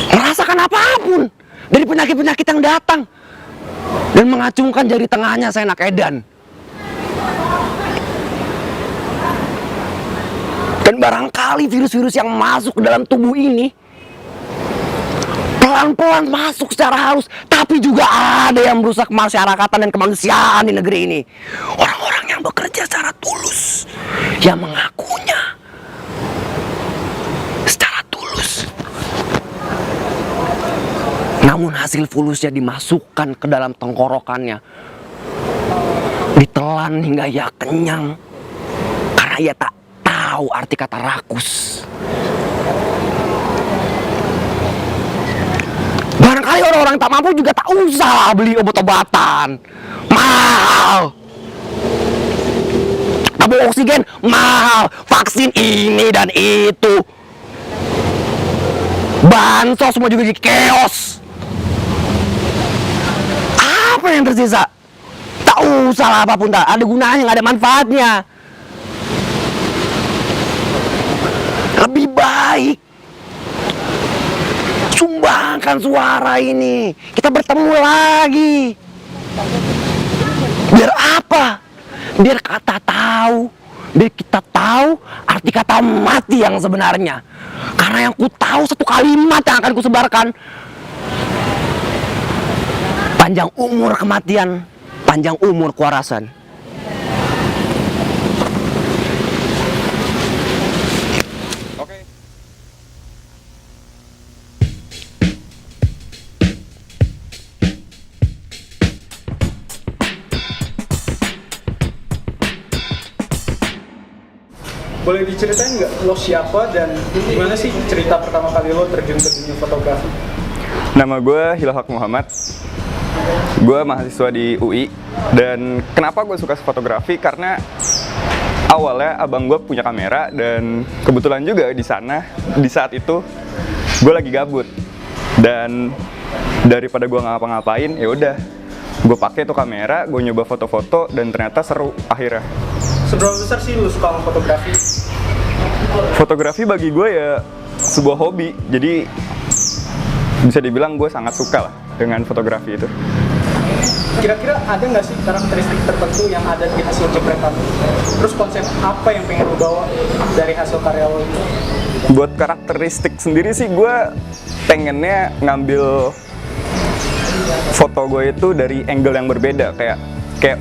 O: merasakan apapun dari penyakit-penyakit yang datang dan mengacungkan jari tengahnya seenak edan. Dan barangkali virus-virus yang masuk ke dalam tubuh ini pelan-pelan masuk secara halus, tapi juga ada yang merusak kemasyarakatan dan kemanusiaan di negeri ini. Orang-orang yang bekerja secara tulus, yang mengakunya secara tulus, namun hasil fulusnya dimasukkan ke dalam tenggorokannya, ditelan hingga ia kenyang, karena ia tak tahu tahu arti kata rakus. Barangkali orang-orang tak mampu juga tak usah beli obat-obatan. Mahal. Tabung oksigen mahal. Vaksin ini dan itu. Bansos semua juga jadi chaos. Apa yang tersisa? Tak usah lah apapun, tak ada gunanya, nggak ada manfaatnya. Lebih baik sumbangkan suara ini, kita bertemu lagi. Biar apa? Biar kita tahu arti kata mati yang sebenarnya. Karena yang ku tahu satu kalimat yang akan ku sebarkan. Panjang umur kematian, panjang umur kewarasan.
K: Boleh diceritain nggak lo siapa dan gimana sih cerita pertama kali lo terjun ke dunia fotografi?
P: Nama gue Hilhaq Muhammad. Gue mahasiswa di UI. Dan kenapa gue suka fotografi? Karena awalnya abang gue punya kamera dan kebetulan juga di sana di saat itu gue lagi gabut. Dan daripada gue nggak ngapa-ngapain, ya udah gue pakai tuh kamera, gue nyoba foto-foto dan ternyata seru akhirnya.
K: Seberapa besar sih lu suka fotografi?
P: Fotografi bagi gue ya sebuah hobi, jadi bisa dibilang gue sangat suka lah dengan fotografi itu.
K: Kira-kira ada nggak sih karakteristik tertentu yang ada di hasil jepretan? Terus konsep apa yang pengen lu bawa dari hasil karya lo itu?
P: Buat karakteristik sendiri sih gue pengennya ngambil foto gue itu dari angle yang berbeda, kayak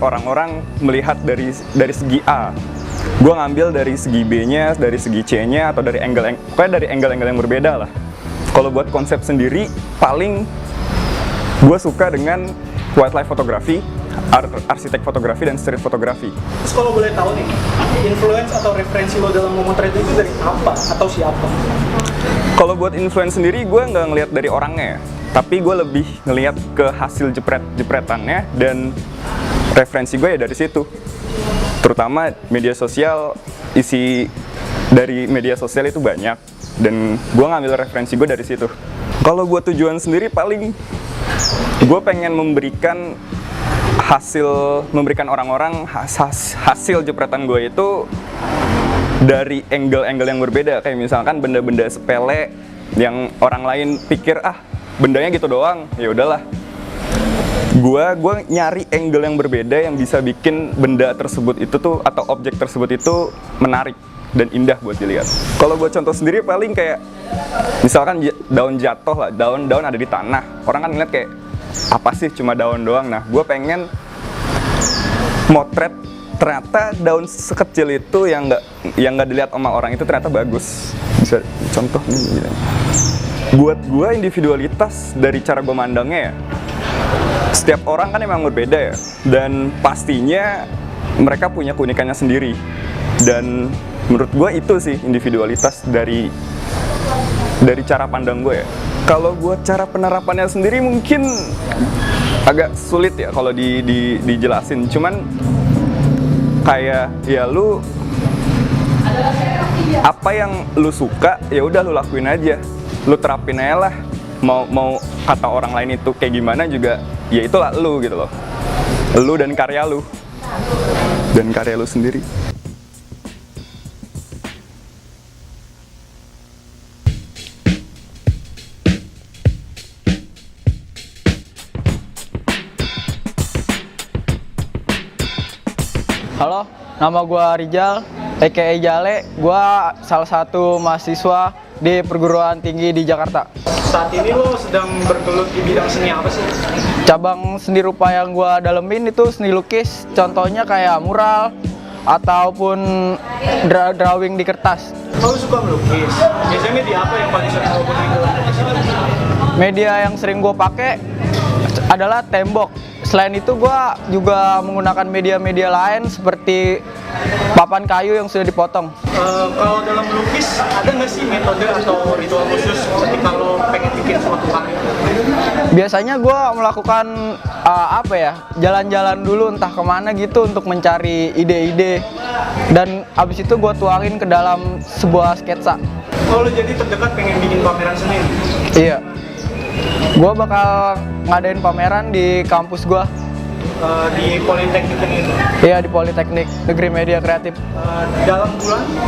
P: orang-orang melihat dari segi A, gue ngambil dari segi B-nya, dari segi C-nya, atau dari angle-angle yang berbeda lah. Kalau buat konsep sendiri, paling gue suka dengan wildlife fotografi, arsitek fotografi, dan street fotografi.
K: Terus kalau boleh tahu nih, influence atau referensi lo dalam memotret itu dari apa atau siapa?
P: Kalau buat influence sendiri, gue nggak ngelihat dari orangnya ya, tapi gue lebih ngelihat ke hasil jepretannya, dan referensi gue ya dari situ. Terutama media sosial, isi dari media sosial itu banyak, dan gue ngambil referensi gue dari situ. Kalau buat tujuan sendiri paling gue pengen memberikan orang-orang hasil jepretan gue itu dari angle-angle yang berbeda. Kayak misalkan benda-benda sepele yang orang lain pikir bendanya gitu doang, ya udahlah. Gue nyari angle yang berbeda yang bisa bikin benda tersebut itu tuh atau objek tersebut itu menarik dan indah buat dilihat. Kalau buat contoh sendiri paling kayak misalkan daun jatuh lah, daun ada di tanah. Orang kan ngeliat kayak apa sih cuma daun doang. Nah, gue pengen motret ternyata daun sekecil itu yang nggak dilihat sama orang itu ternyata bagus. Bisa contoh nih. Buat gue individualitas dari cara gue mandangnya ya. Setiap orang kan emang berbeda ya, dan pastinya mereka punya keunikannya sendiri. Dan menurut gue itu sih individualitas dari cara pandang gue ya. Kalau buat cara penerapannya sendiri mungkin agak sulit ya kalau dijelasin. Cuman kayak ya lu apa yang lu suka ya udah lu lakuin aja, lu terapin aja lah. Mau kata orang lain itu kayak gimana juga ya itulah lu gitu loh, lu dan karya lu sendiri.
Q: Halo, nama gue Rijal, aka Jale. Gue salah satu mahasiswa di perguruan tinggi di Jakarta.
K: Saat ini lo sedang bergelut di bidang seni apa sih?
Q: Cabang seni rupa yang gue dalemin itu seni lukis, contohnya kayak mural ataupun drawing di kertas.
K: Lo suka melukis? Biasanya media apa yang paling sering lo gunain dalam melukis?
Q: Media yang sering gue pakai adalah tembok. Selain itu gue juga menggunakan media-media lain seperti papan kayu yang sudah dipotong.
K: Kalau dalam melukis ada nggak sih metode atau ritual khusus ketika lo pengen bikin suatu karya?
Q: Biasanya gue melakukan jalan-jalan dulu entah kemana gitu untuk mencari ide-ide, dan abis itu gue tuangin ke dalam sebuah sketsa.
K: Oh, lo jadi terdekat pengen bikin pameran sendiri?
Q: Iya, gue bakal ngadain pameran di kampus gue.
K: Di Politeknik ini?
Q: Iya, di Politeknik Negeri Media Kreatif.
K: Dalam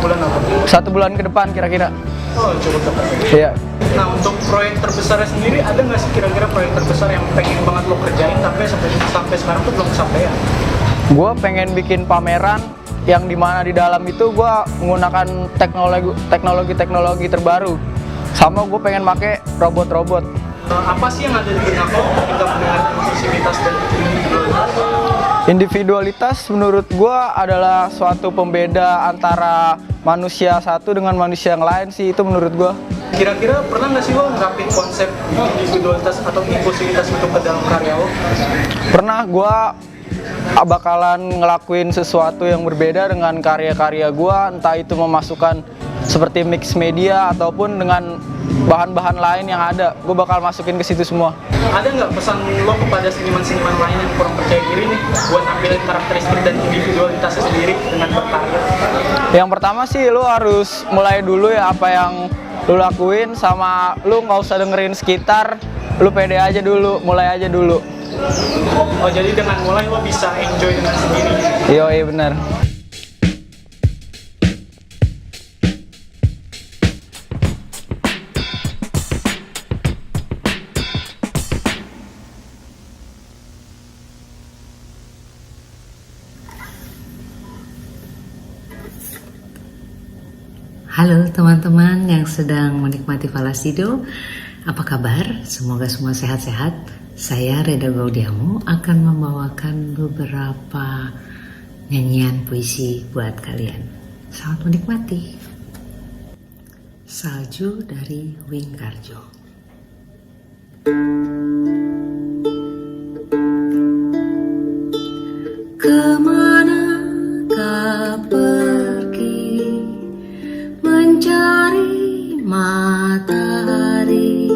K: bulan apa?
Q: 1 bulan ke depan kira-kira.
K: Oh, cukup dekat.
Q: Iya.
K: Nah, untuk proyek terbesarnya sendiri ada nggak sih kira-kira proyek terbesar yang pengen banget lo kerjain tapi sampai sekarang tuh belum kesampaian?
Q: Gue pengen bikin pameran yang dimana di dalam itu gue menggunakan teknologi terbaru, sama gue pengen pakai robot-robot.
K: Apa sih yang ada di benak lo ketika mendengar inklusivitas dan individualitas?
Q: Individualitas menurut gue adalah suatu pembeda antara manusia satu dengan manusia yang lain sih, itu menurut gue.
K: Kira-kira pernah nggak sih lo nerapin konsep individualitas atau inklusivitas untuk ke dalam karya lo?
Q: Pernah, gue bakalan ngelakuin sesuatu yang berbeda dengan karya-karya gue, entah itu memasukkan seperti mix media ataupun dengan bahan-bahan lain yang ada, gue bakal masukin ke situ semua.
K: Ada nggak pesan lo kepada seniman-seniman lain yang kurang percaya diri nih buat nampilin karakteristik dan individualitasnya sendiri dengan berkarya?
Q: Yang pertama sih lo harus mulai dulu ya apa yang lo lakuin, sama lo nggak usah dengerin sekitar, lo pede aja dulu, mulai aja dulu.
K: Oh, jadi dengan mulai lo bisa enjoy dengan sendiri?
Q: Iya benar.
R: Halo teman-teman yang sedang menikmati Falasido, apa kabar? Semoga semua sehat-sehat. Saya Reda Gaudiamo akan membawakan beberapa nyanyian puisi buat kalian. Selamat menikmati. Salju dari Wingkarjo. Kemanakah pergi mencari matahari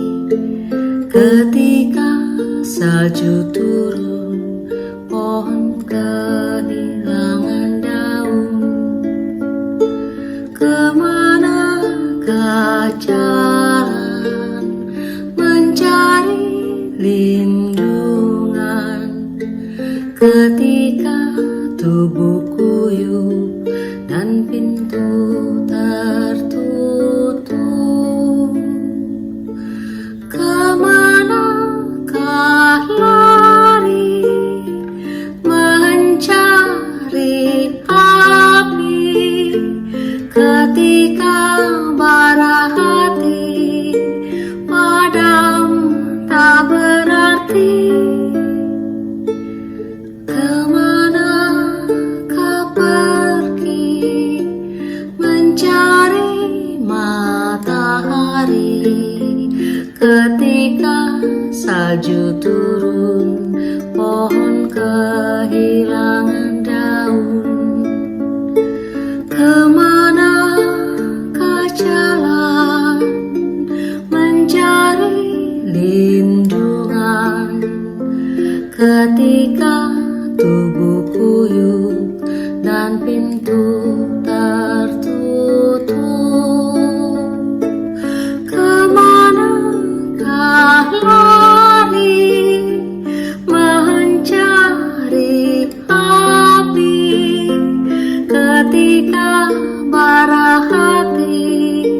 R: ketika salju turun, pohon kehilangan daun. Kemanakah jalan mencari lindungan ketika tubuh kuyup dan pintu tertutup? Kemanakah lari mencari api ketika bara hati padam tak berarti? Kemanakah pergi mencari matahari ketika salju turun, pohon kehilangan daun? Kemanakah jalan mencari lindungan ketika tubuh kuyup dan pintu tertutup? Kemanakah lari mencari api ketika bara hati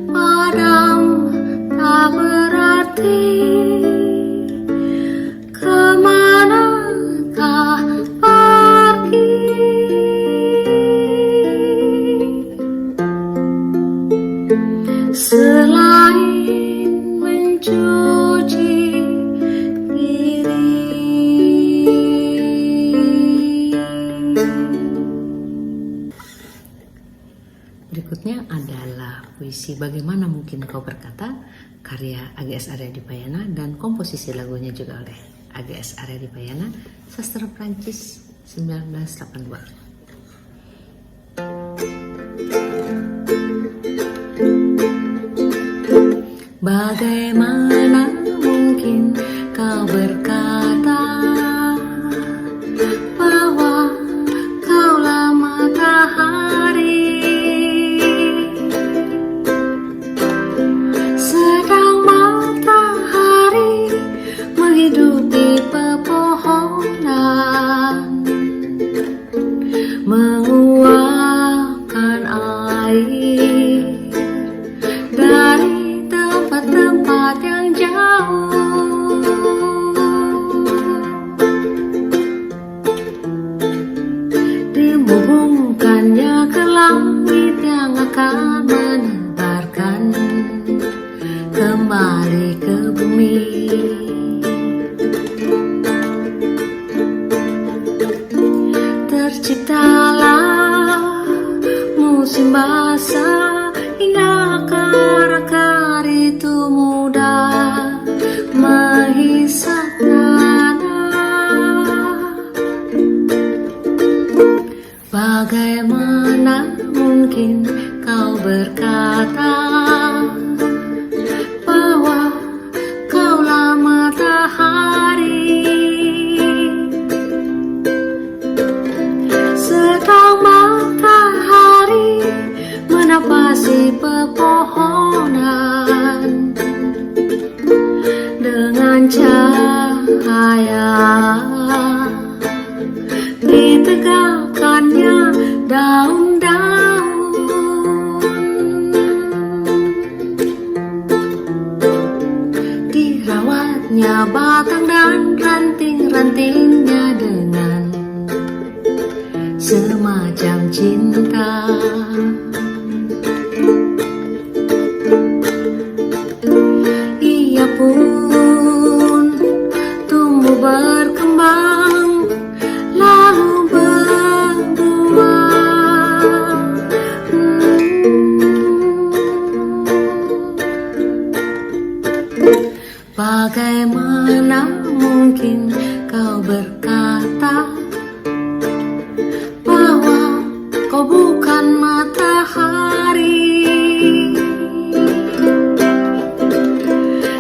R: padam tak berarti? Kemanakah pergi? Selain mencuci diri. Berikutnya adalah puisi Bagaimana Mungkin Kau Berkata, karya AGS Arya Dipayana dan komposisi lagunya juga oleh AGS Area Dipayana, Sastra Prancis 1982. Bagaimana mungkin kau berkata bahwa kaulah matahari, sedang matahari menghidupi pepohonan, menguapkan air dari tempat yang jauh. Dihubungkannya ke langit yang akan menebarkan kembali ke bumi. Terciptalah musim basah hingga akar-akar itu mudah menghisap tanah. Bagaimana mungkin kau berkata bahwa kaulah matahari, sedang matahari menapasi pepohonan dengan cahaya, ditegakkannya daun-daun, dirawatnya batang dan ranting-rantingnya dengan semacam cinta. Ia pun tumbuh berkembang lalu berbuah. Bagaimana mungkin kau berkata bahwa kau bukan matahari,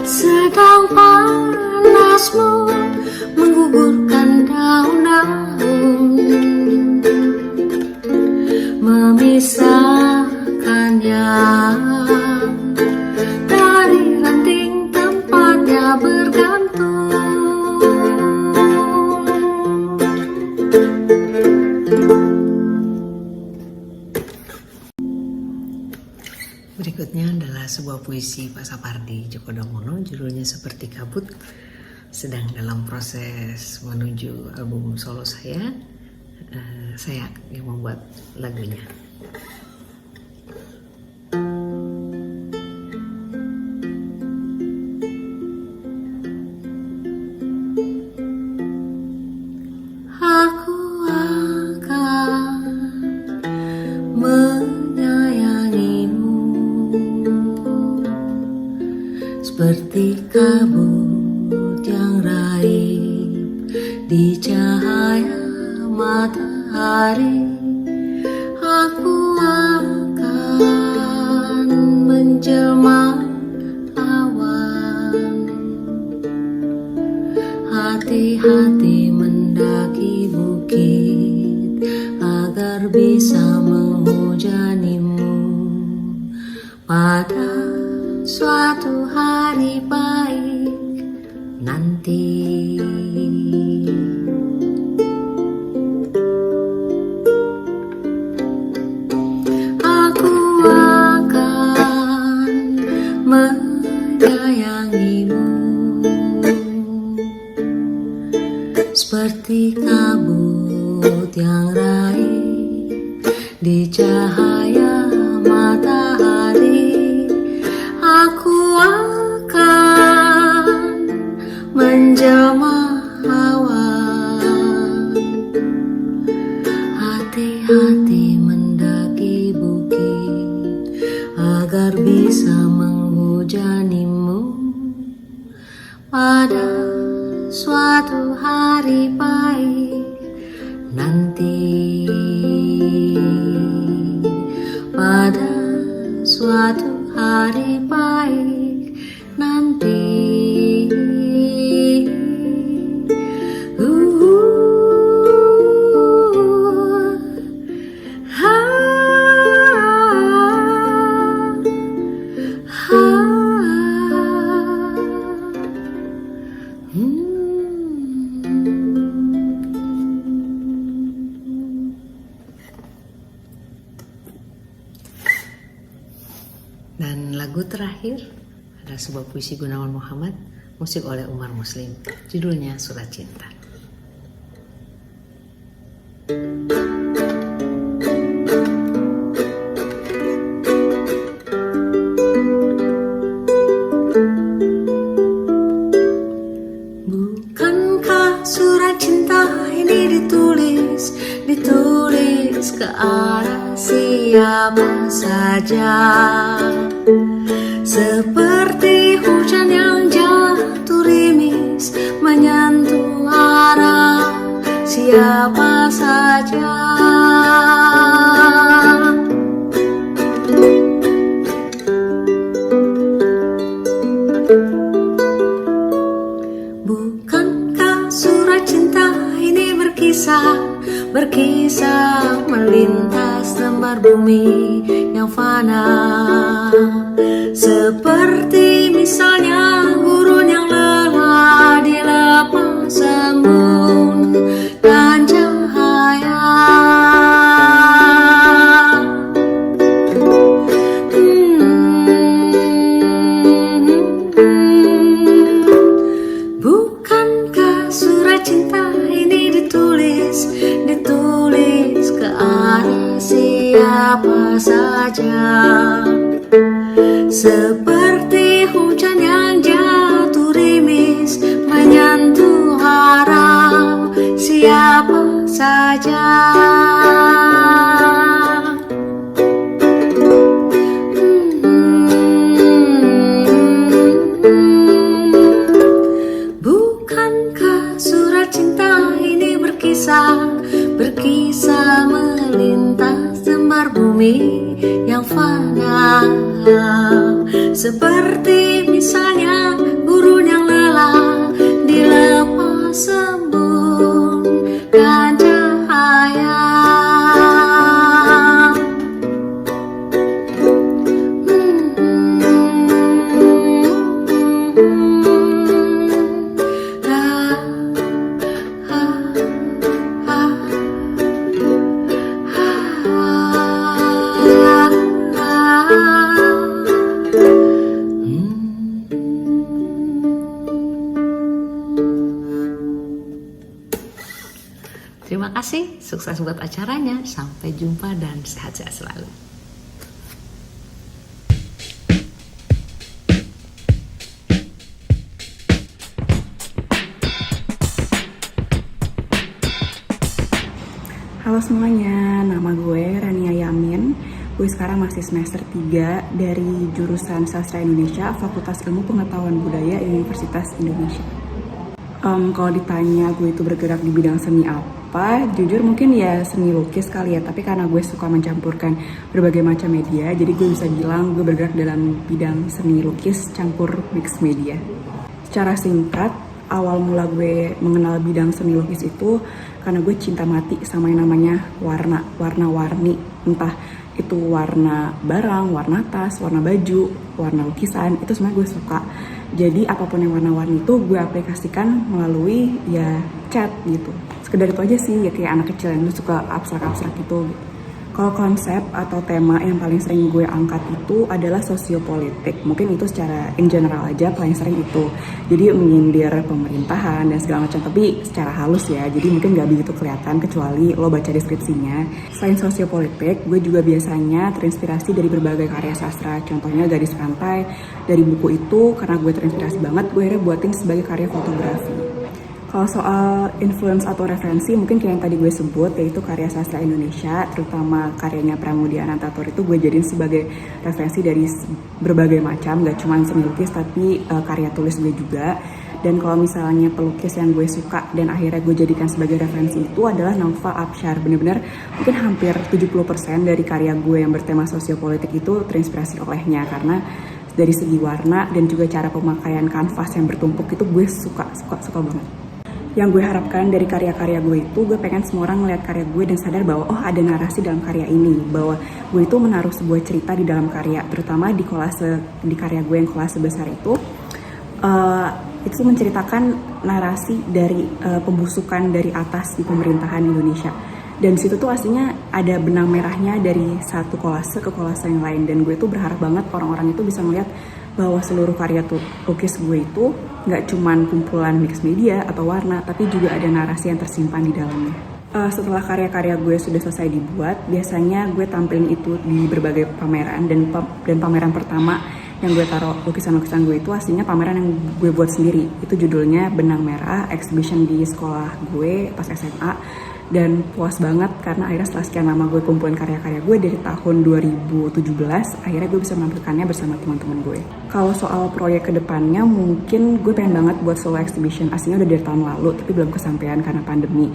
R: sedang panasmu menggugurkan daun-daun, memisahkannya dari ranting tempatnya bergantung. Berikutnya adalah sebuah puisi Pak Sapardi Djoko Damono, judulnya Seperti Kabut. Sedang dalam proses menuju album solo saya yang membuat lagunya.
L: Aku akan menyayangimu seperti kabut yang raib di cahaya matahari. Aku akan menjelma awan, hati-hati mendaki bukit agar bisa menghujanimu pada suatu hari baik nanti. Aku akan menyayangimu seperti kabut yang raib di cahaya matahari. Aku akan menjelma awan, hati-hati mendaki bukit agar bisa menghujanimu pada suatu hari baik nanti, pada suatu hari baik nanti.
R: Dan lagu terakhir adalah sebuah puisi Gunawan Muhammad, musik oleh Umar Muslim. Judulnya Surat Cinta.
L: Bukankah surat cinta ini ditulis ke arah siapa saja, seperti hujan yang jatuh rimis menyentuh arah siapa saja. Bukankah surat cinta ini berkisah melintas lembar bumi yang fana, seperti misalnya gurun yang lelah dilepas embun dan cahaya. Bukankah surat cinta ini ditulis ke arah siapa saja, seperti hujan yang jatuh rimis menyentuh harap siapa saja. Bukankah surat cinta ini berkisah melintas lembar bumi yang fana, seperti misalnya gurun yang lelah dilepas embun dan cahaya.
R: Terima kasih, sukses buat acaranya. Sampai jumpa dan sehat-sehat selalu.
S: Halo semuanya, nama gue Rania Yamin. Gue sekarang masih semester 3 dari jurusan Sastra Indonesia, Fakultas Ilmu Pengetahuan Budaya Universitas Indonesia. Kalau ditanya gue itu bergerak di bidang seni apa, jujur mungkin ya seni lukis kali ya, tapi karena gue suka mencampurkan berbagai macam media, jadi gue bisa bilang gue bergerak dalam bidang seni lukis campur mix media. Secara singkat, awal mula gue mengenal bidang seni lukis itu karena gue cinta mati sama yang namanya warna-warni, entah itu warna barang, warna tas, warna baju, warna lukisan, itu sebenarnya gue suka. Jadi apapun yang warna-warni itu gue aplikasikan melalui ya cat gitu. Sekedar itu aja sih, ya kayak anak kecil yang suka abstrak-abstrak gitu. Kalau konsep atau tema yang paling sering gue angkat itu adalah sosiopolitik. Mungkin itu secara in general aja paling sering itu. Jadi menyindir pemerintahan dan segala macam, tapi secara halus ya. Jadi mungkin gak begitu kelihatan kecuali lo baca deskripsinya. Selain sosiopolitik, gue juga biasanya terinspirasi dari berbagai karya sastra. Contohnya Garis Pantai. Dari buku itu, karena gue terinspirasi banget, gue akhirnya buatin sebagai karya fotografi. Kalau soal influence atau referensi, mungkin kayak yang tadi gue sebut, yaitu karya sastra Indonesia, terutama karyanya Pramudia Anantatur itu gue jadiin sebagai referensi dari berbagai macam, gak cuma seni lukis, tapi karya tulis gue juga. Dan kalau misalnya pelukis yang gue suka dan akhirnya gue jadikan sebagai referensi itu adalah Naufal Apsyar. Bener-bener mungkin hampir 70% dari karya gue yang bertema sosiopolitik itu terinspirasi olehnya, karena dari segi warna dan juga cara pemakaian kanvas yang bertumpuk itu gue suka banget. Yang gue harapkan dari karya-karya gue itu, gue pengen semua orang ngeliat karya gue dan sadar bahwa oh ada narasi dalam karya ini, bahwa gue itu menaruh sebuah cerita di dalam karya, terutama di karya gue yang kolase besar itu menceritakan narasi dari pembusukan dari atas di pemerintahan Indonesia. Dan di situ tuh aslinya ada benang merahnya dari satu kolase ke kolase yang lain, dan gue tuh berharap banget orang-orang itu bisa melihat bahwa seluruh karya tuh lukis gue itu nggak cuman kumpulan mix media atau warna, tapi juga ada narasi yang tersimpan di dalamnya. Setelah karya-karya gue sudah selesai dibuat, biasanya gue tampilin itu di berbagai pameran, dan pameran pertama yang gue taruh lukisan-lukisan gue itu aslinya pameran yang gue buat sendiri. Itu judulnya Benang Merah, exhibition di sekolah gue pas SMA. Dan puas banget karena akhirnya setelah sekian lama gue kumpulin karya-karya gue dari tahun 2017, akhirnya gue bisa menampilkannya bersama teman-teman gue. Kalau soal proyek kedepannya, mungkin gue pengen banget buat solo exhibition. Aslinya udah dari tahun lalu, tapi belum kesampaian karena pandemi.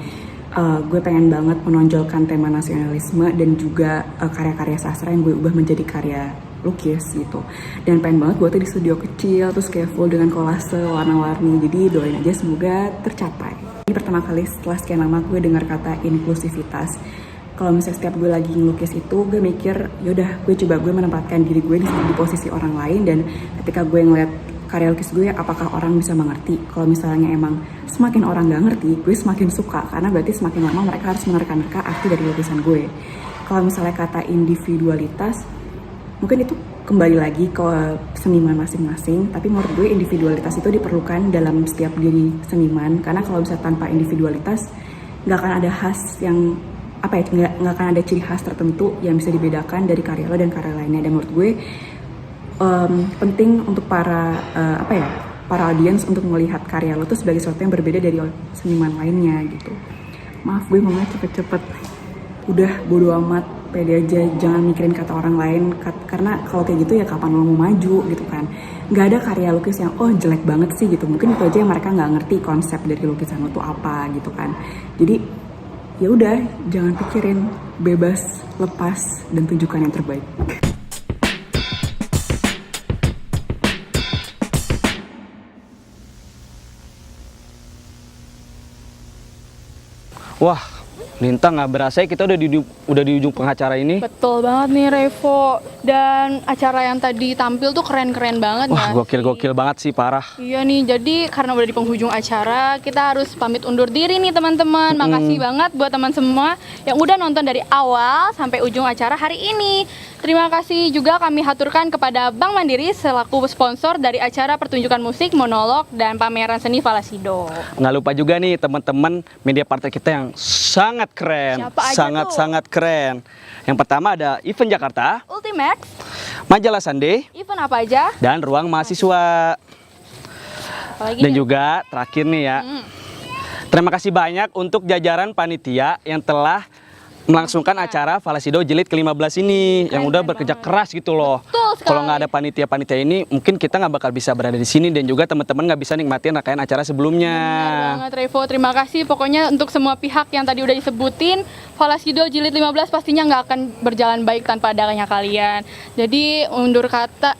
S: Gue pengen banget menonjolkan tema nasionalisme dan juga karya-karya sastra yang gue ubah menjadi karya lukis gitu. Dan pengen banget buatnya di studio kecil, terus kayak full dengan kolase warna-warni. Jadi doain aja semoga tercapai. Ini pertama kali setelah sekian lama gue dengar kata inklusivitas. Kalau misalnya setiap gue lagi ngelukis itu, gue mikir yaudah gue coba gue menempatkan diri gue di posisi orang lain, dan ketika gue ngeliat karya lukis gue, apakah orang bisa mengerti. Kalau misalnya emang semakin orang gak ngerti, gue semakin suka, karena berarti semakin lama mereka harus menerka-nerka arti dari lukisan gue. Kalau misalnya kata individualitas, mungkin itu kembali lagi ke seniman masing-masing, tapi menurut gue individualitas itu diperlukan dalam setiap diri seniman, karena kalau bisa tanpa individualitas nggak akan ada khas yang nggak akan ada ciri khas tertentu yang bisa dibedakan dari karya lo dan karya lainnya. Dan menurut gue penting untuk para audiens untuk melihat karya lo tuh sebagai sesuatu yang berbeda dari seniman lainnya gitu. Maaf gue ngomongnya cepet-cepet, udah bodo amat, pede aja, jangan mikirin kata orang lain, karena kalau kayak gitu ya kapan lo mau maju gitu kan. Nggak ada karya lukis yang oh jelek banget sih gitu, mungkin itu aja yang mereka nggak ngerti konsep dari lukisan lo tuh apa gitu kan. Jadi ya udah, jangan pikirin, bebas, lepas, dan tunjukkan yang terbaik.
G: Wah, Lintang, nggak berasa ya kita udah di ujung pengacara ini.
H: Betul banget nih Revo. Dan acara yang tadi tampil tuh keren-keren banget.
G: Wah, gokil banget sih, parah.
H: Iya nih, jadi karena udah di penghujung acara, kita harus pamit undur diri nih teman-teman. Makasih banget buat teman semua yang udah nonton dari awal sampai ujung acara hari ini. Terima kasih juga kami haturkan kepada Bank Mandiri selaku sponsor dari acara pertunjukan musik, monolog, dan pameran seni Falasido.
G: Nggak lupa juga nih teman-teman media partner kita yang sangat keren, sangat keren. Yang pertama ada Event Jakarta,
H: Ultimax,
G: Majalah Sunday,
H: event apa aja,
G: dan Ruang Mahasiswa. Dan juga terakhir nih ya, terima kasih banyak untuk jajaran panitia yang telah melangsungkan acara Falasido Jilid ke-15 ini, yang udah bekerja keras gitu loh. Kalau nggak ada panitia-panitia ini, mungkin kita nggak bakal bisa berada di sini, dan juga teman-teman nggak bisa nikmatin rangkaian acara sebelumnya.
H: Benar banget Revo, terima kasih pokoknya untuk semua pihak yang tadi udah disebutin. Falasido Jilid 15 pastinya nggak akan berjalan baik tanpa adanya kalian. Jadi undur kata,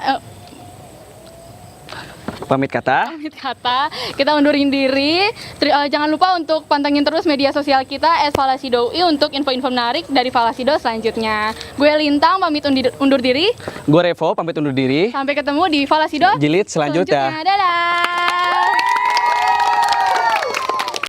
G: pamit kata,
H: kita undurin diri. Jangan lupa untuk pantengin terus media sosial kita @falasido.ui untuk info-info menarik dari Falasido selanjutnya. Gue Lintang pamit undur diri.
G: Gue Revo pamit undur diri.
H: Sampai ketemu di Falasido
G: Jilid selanjutnya.
H: Dadah.